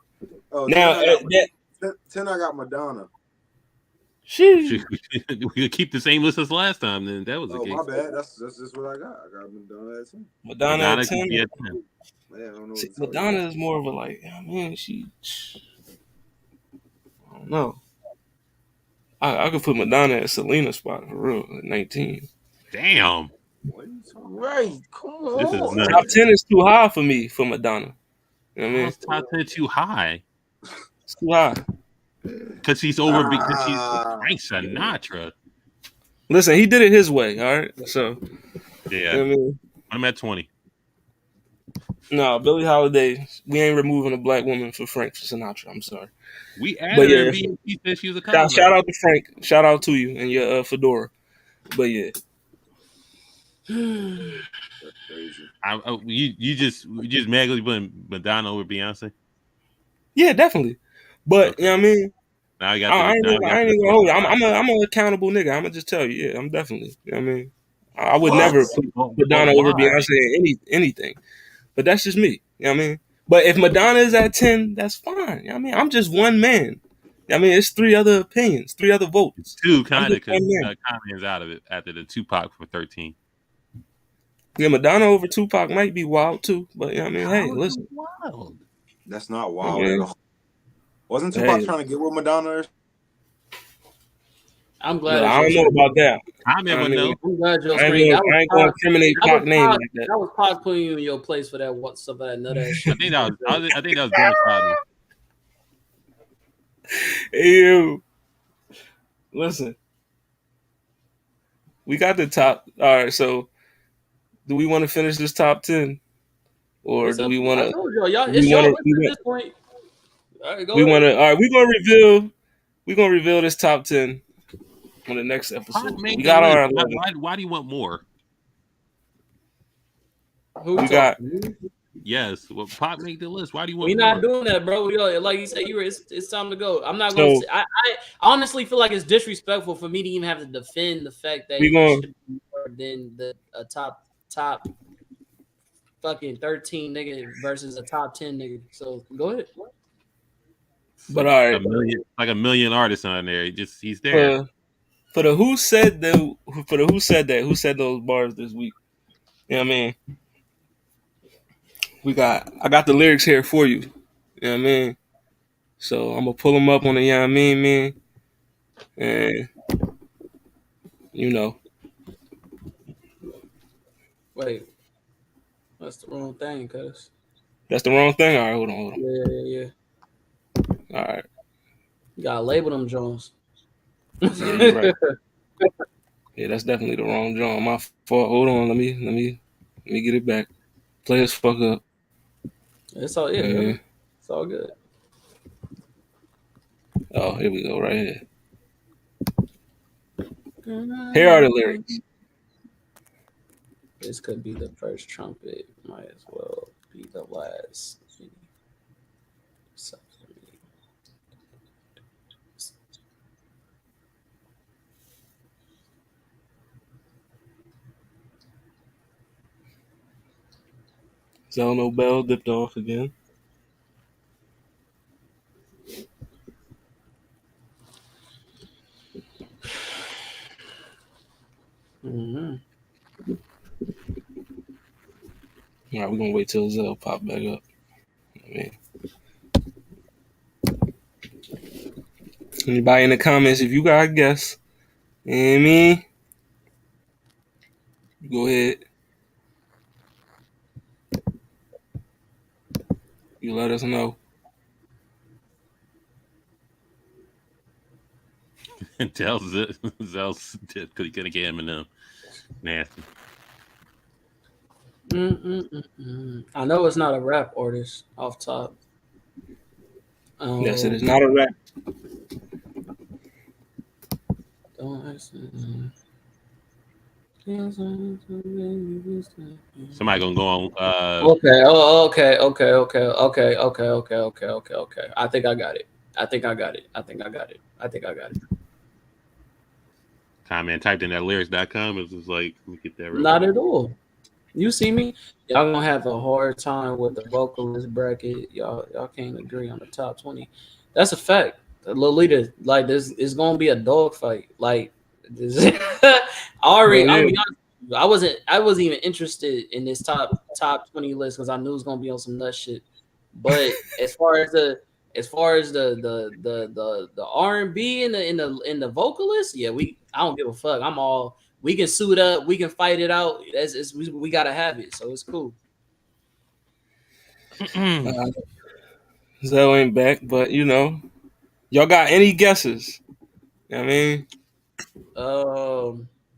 Oh, Now, 10 I got, 10 I got Madonna. she We could keep the same list as last time. Then that was the Oh case. my bad. That's just what I got. I got Madonna at 10. Madonna at 10. could be at 10. Man, I don't know. See, what to tell you. Madonna is more of a like, I mean, I don't know. I could put Madonna at Selena's spot for real at 19. Damn. What are you talking about? Right. Come on. This is nuts. Top 10 is too high for me for Madonna. You know what I mean? How's top 10 too high? It's too high. Because she's over because she's Frank Sinatra. Listen, he did it his way, all right? So, Yeah. you know what I mean? I'm at 20. No, Billie Holiday, we ain't removing a black woman for Frank Sinatra. I'm sorry. We But added yeah. her. She said she was a cover. Shout out to Frank. Shout out to you and your fedora. But yeah. That's crazy. You just magically putting Madonna over Beyonce. Yeah, definitely. But Okay. you know what I mean? Now I got. I ain't gonna hold you. I'm an accountable nigga. I'm gonna just tell you. Yeah, I'm definitely. You know what I mean? I would never put Madonna over Beyonce in anything. But that's just me. You know what I mean? But if Madonna is at 10, that's fine. You know what I mean? I'm just one man. You know what I mean? It's 3 other opinions, 3 other votes. Two kind of just one man. Kanye's out of it after the Tupac for 13. Yeah, Madonna over Tupac might be wild too. But you know what I mean? Hey, listen. Wild. That's not wild Okay. at all. Wasn't Tupac Hey. trying to get with Madonna? I'm glad. But I don't know about that. I never I mean, know. I'm glad your I screen. ain't gonna incriminate Pac name like that. That was Pac putting you in your place for that what stuff that nut ass shit. I think that was Dennis Rodman. Hey, you. Listen. We got the top. All right, so do we want to finish this top 10? Or It's do up- we want I to? told y'all, we it's y'all wanna- list we at this point. All right, go We ahead. want to. All right, we're gonna reveal this top 10 on the next episode. Make We the got list. our 11. Why do you want more? Who We got. Yes. Well, Pac make the list. Why do you want We more? not doing that, bro. Like you said, it's time to go. I'm not going to. I honestly feel like it's disrespectful for me to even have to defend the fact that We he gonna- should be more than a top fucking 13 nigga versus a top 10 nigga. So go ahead. But all right, a million artists on there. He's there. For the who said who said those bars this week. You know what I mean? I got the lyrics here for you. You know what I mean? So I'm gonna pull them up on the, you know what I mean, man. And you know. Wait, that's the wrong thing, cuz. That's the wrong thing. All right, hold on. Yeah. All right. You gotta label them Jones. Yeah, you're right. Yeah, that's definitely the wrong John. My fault. Hold on, let me get it back. Play us fuck up. It's all Yeah. It's all good. Oh, here we go, right here. Here are the lyrics. This could be the first trumpet. Might as well be the last. Zelno Bell dipped off again. right, we're gonna wait till Zell pop back up. I mean, anybody in the comments, if you got a guess, you know what I mean? Go ahead. You let us know. Zell's gonna get Eminem. Nasty. I know it's not a rap artist off top. Yes, it is not a rap. Don't ask me. Somebody gonna go on. Okay. Oh, okay. I think I got it. Comment typed in that lyrics.com. It's just like, let me get that real Not quick. at all. You see me? Y'all gonna have a hard time with the vocalist bracket. Y'all can't agree on the top 20. That's a fact. Lolita, like this is gonna be a dog fight. Like this, I'm gonna be honest. I wasn't even interested in this top 20 list because I knew it was gonna be on some nut shit. But as far as the R&B and the vocalist, yeah, I don't give a fuck. I'm all, we can suit up, we can fight it out. We gotta have it, so it's cool. Zell ain't back, but you know, y'all got any guesses? You know what I mean,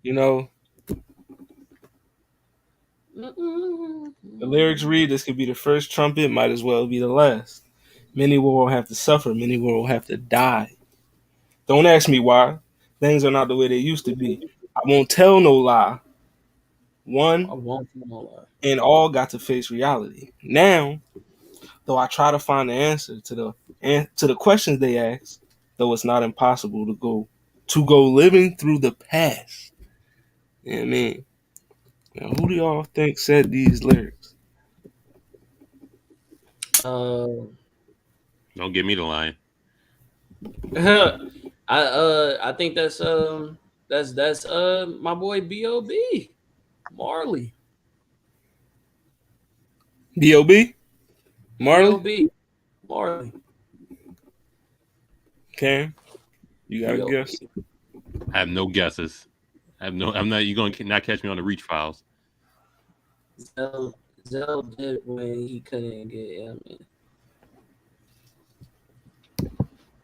you know, the lyrics read, "This could be the first trumpet, might as well be the last. Many will have to suffer, many will have to die. Don't ask me why. Things are not the way they used to be. I won't tell no lie. One I won't know. and all got to face reality. Now, though I try to find the answer to the questions they ask, though it's not impossible to go living through the past." You know what I mean? Now, who do y'all think said these lyrics? Don't give me the line. I think that's my boy B.O.B. Marley. B.O.B. Marley. B.O.B. Marley. Cam, you got a B.O.B. guess? I have no guesses. I'm not. You gonna not catch me on the reach files. Zell did when he couldn't get Eminem.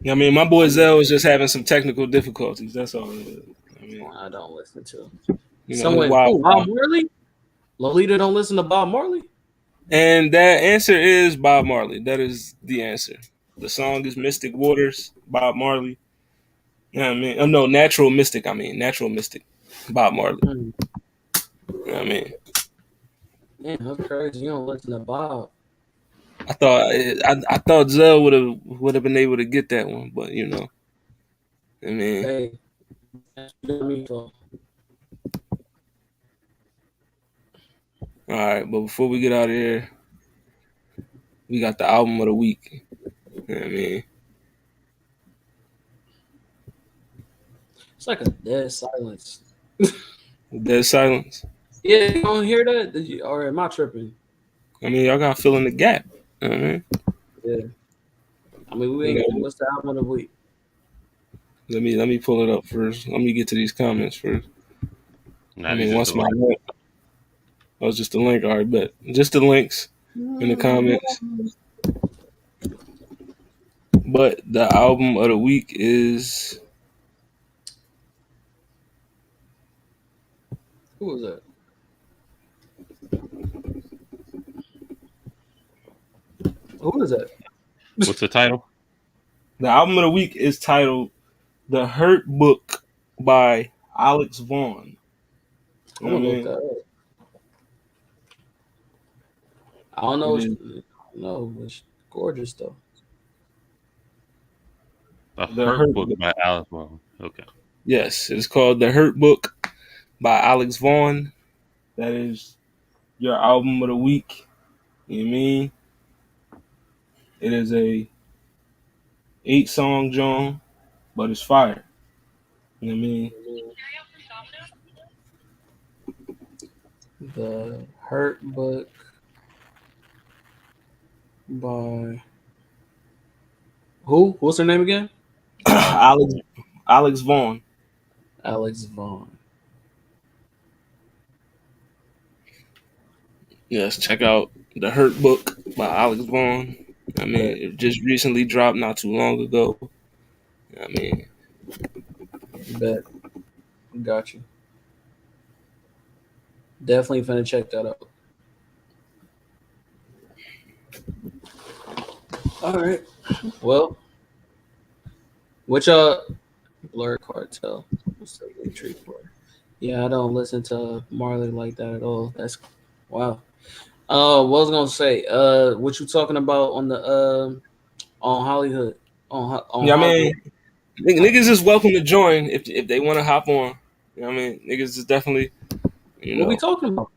I mean, my boy Zell is just having some technical difficulties. That's all it is. I mean, I don't listen to him. you know, Someone, wild. Bob Marley? Lolita don't listen to Bob Marley? And that answer is Bob Marley. That is the answer. The song is Mystic Waters, Bob Marley. You know what I mean? Oh, no, Natural Mystic. Natural Mystic, Bob Marley. You know what I mean? Man, that's crazy. You don't listen to Bob. I thought Zell would have been able to get that one, but you know, I mean, Hey, that's what me for. all right. But before we get out of here, we got the album of the week. You know what I mean, It's like a dead silence. Dead silence. Yeah, you don't hear that? Or am I tripping? I mean, y'all got to fill in the gap. You know what I mean? Yeah. I mean, we ain't. What's the album of the week? Let me pull it up first. Let me get to these comments first. Nah, I mean, once my link. That was just the link. All right, bet. Just the links in the comments. But the album of the week is. Who was that? Who is that? What's the title? The album of the week is titled "The Hurt Book" by Alex Vaughn. I'm gonna look that up. I don't know. No, it's gorgeous though. The Hurt Book by Alex Vaughn. Okay. Yes, it's called "The Hurt Book" by Alex Vaughn. That is your album of the week. You know what I mean? It is a 8-song joint, but it's fire. You know what I mean? The Hurt Book By who? What's her name again? Alex Vaughn. Alex Vaughn. Yes, check out The Hurt Book by Alex Vaughn. I mean, it just recently dropped not too long ago. I mean, Bet. Got you. Definitely finna check that out. All right. Well, what y'all Blur Cartel? What's the entry for? Yeah, I don't listen to Marley like that at all. That's wow. What was I gonna say? What you talking about on the on Hollywood? On yeah, I Hollywood? mean, niggas is welcome to join if they want to hop on. You know what I mean? Niggas is definitely, you What we know. talking about?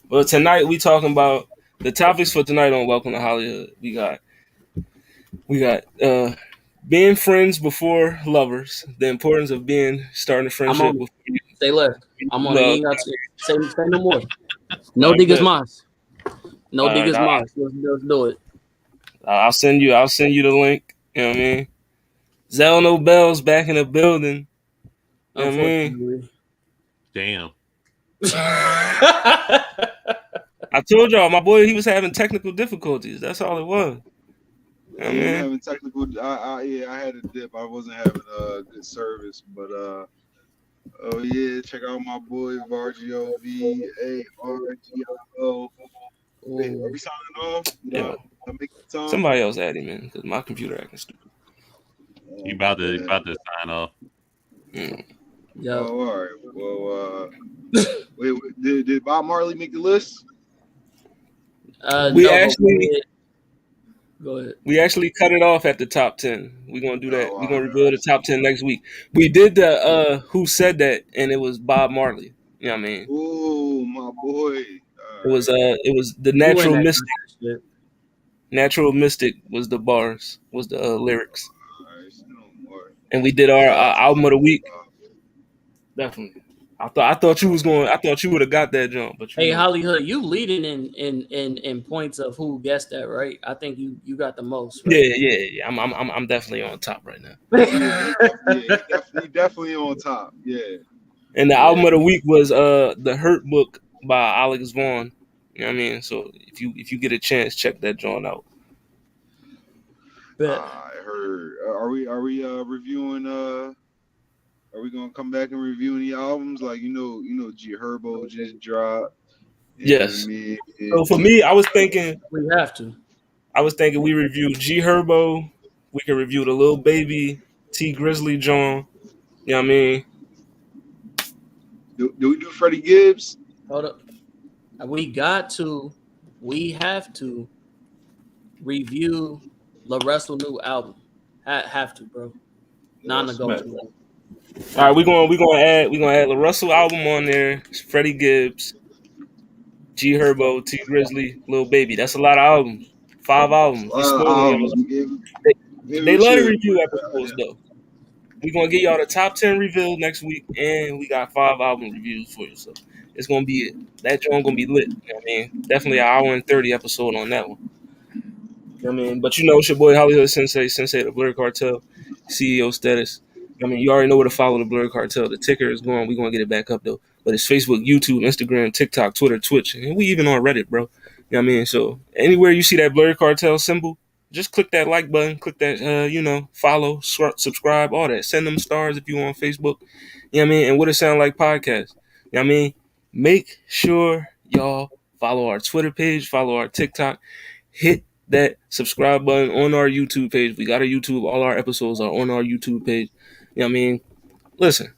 Well, tonight we talking about the topics for tonight on Welcome to Hollywood. We got being friends before lovers, the importance of starting a I'm friendship on it. before you Stay left. I'm on it. You love. ain't got to say no more. No All right, diggers good. mas. No All right, diggers mas. Let's do it. I'll send you the link. You know what I mean? Zell No Bells back in the building. You know what I mean? Unfortunately. Damn. I told y'all my boy he was having technical difficulties. That's all it was. You know what I Yeah, mean? having technical. I had a dip. I wasn't having good service, but oh yeah, check out my boy Vargio VARGIO. Wait, are we signing off? Yeah. I make the time. Somebody else add him in because my computer acting stupid. You about to sign off. Mm. Yeah. Oh, all right. Well, wait, did Bob Marley make the list? We No, actually go ahead. we actually cut it off at the top 10. We're gonna do that. Oh, We're gonna all reveal the top 10 next week. We did the Who Said That, and it was Bob Marley. You know what I mean? Oh, my boy. It was the You Natural ain't that Mystic. shit. Natural Mystic was the bars, was the lyrics. All right, so no more. And we did our album of the week. Definitely. I thought you would have got that jump, but Hey know. Hollywood, you leading in points of who guessed that, right? I think you got the most. Right? Yeah. I'm definitely on top right now. He definitely on top. Yeah. And the album of the week was The Hurt Book by Alex Vaughn. You know what I mean? So if you get a chance, check that joint out. I heard. Are we reviewing? Are we gonna come back and review any albums? Like G Herbo just dropped. Yes. I mean? So for me, I was thinking we have to. We review G Herbo. We can review the Lil Baby, T Grizzly John. You know what I mean? Do we do Freddie Gibbs? Hold up. We have to review La Russell new album. Have to, bro. Non-negotiable. All right, we're gonna add La Russell album on there. Freddie Gibbs, G Herbo, T Grizzly, Lil Baby. That's a lot of albums. 5 albums. They love to review episodes though. We're gonna get y'all the top 10 reviews next week, and we got 5 album reviews for you. So it's gonna be that joint gonna be lit. You know what I mean? Definitely an hour and 30 episode on that one. You know what I mean? But it's your boy Hollywood Sensei the Blur Cartel, CEO status. I mean, you already know where to follow the Blur Cartel. The ticker is going. We're going to get it back up, though. But it's Facebook, YouTube, Instagram, TikTok, Twitter, Twitch. And we even on Reddit, bro. You know what I mean? So anywhere you see that Blur Cartel symbol, just click that like button. Click that, follow, subscribe, all that. Send them stars if you on Facebook. You know what I mean? And What It Sound Like podcast. You know what I mean? Make sure y'all follow our Twitter page, follow our TikTok. Hit that subscribe button on our YouTube page. We got a YouTube. All our episodes are on our YouTube page. You know what I mean? Listen,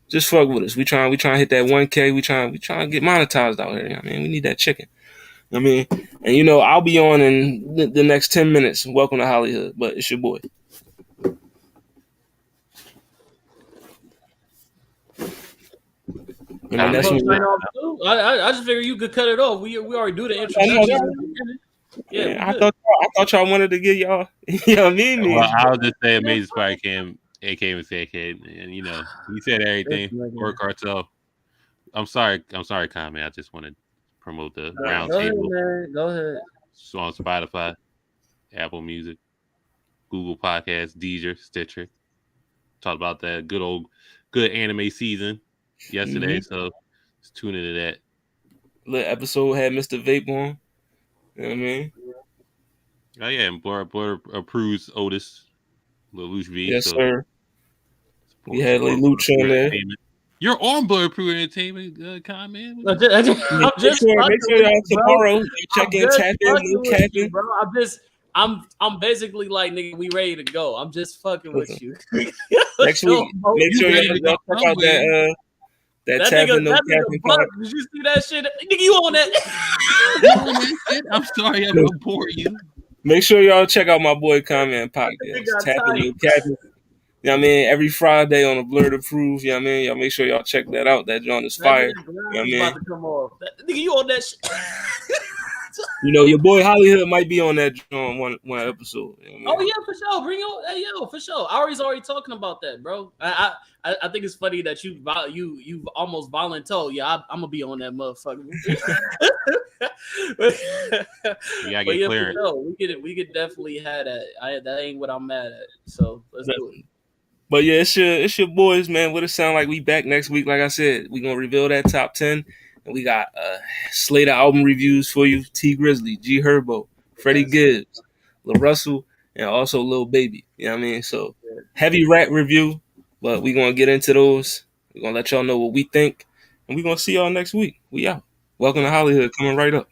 just fuck with us. We trying to hit that 1K. We trying to get monetized out here. You know what I mean? We need that chicken. You know what I mean? And I'll be on in the next 10 minutes. Welcome to Hollywood, but it's your boy. I mean, that's I just figured you could cut it off. We already do the introduction. Yeah, I thought y'all wanted to get y'all. You know what I mean? Well, I'll just say Amazing Spider Cam, AK and CK, and he said everything. Blur Cartel. I'm sorry, comment. I just want to promote the round table. Go ahead. It's on Spotify, Apple Music, Google Podcasts, Deezer, Stitcher. Talked about that good anime season yesterday, so just tune into that. Little episode had Mr. Vape on. You know what I mean? Oh yeah, and Blur approves Otis, Lil Luch V. Yes, so sir. We had like Luch on there. You're on Blur Approved Entertainment, comment. I'm Make just sure fucking y'all with you, bro. tomorrow check in, I'm just tap in, fucking no with you, capping. bro. I'm basically like, nigga, we ready to go. I'm just fucking with you. Next week, make sure y'all check out that tap in, no capping. Buck, did you see that shit? Nigga, you on that? I'm sorry, I'm gonna bore you. Make sure y'all check out my boy Comment Podcast. Tap in, no capping. You know what I mean? Every Friday on the Blurred Approved, you know what I mean? Y'all make sure y'all check that out. That joint is fire. You know what I mean? About to come off. Nigga, you on that shit? You know, your boy Hollywood might be on that joint one episode. You know what I mean? Oh yeah, for sure. Bring on, hey, yo, for sure. Already talking about that, bro. I think it's funny that you've almost voluntold. Yeah, I'm gonna be on that motherfucker. We gotta get clearance. We could definitely have that. That ain't what I'm mad at. So let's do it. But yeah, it's your boys, man. What it sound like? We back next week. Like I said, we gonna reveal that top 10. And we got slate of album reviews for you. T Grizzly, G Herbo, Freddie Gibbs, Lil Russell, and also Lil Baby. You know what I mean? So heavy rap review, but we gonna get into those. We're gonna let y'all know what we think. And we're gonna see y'all next week. We out. Welcome to Hollywood, coming right up.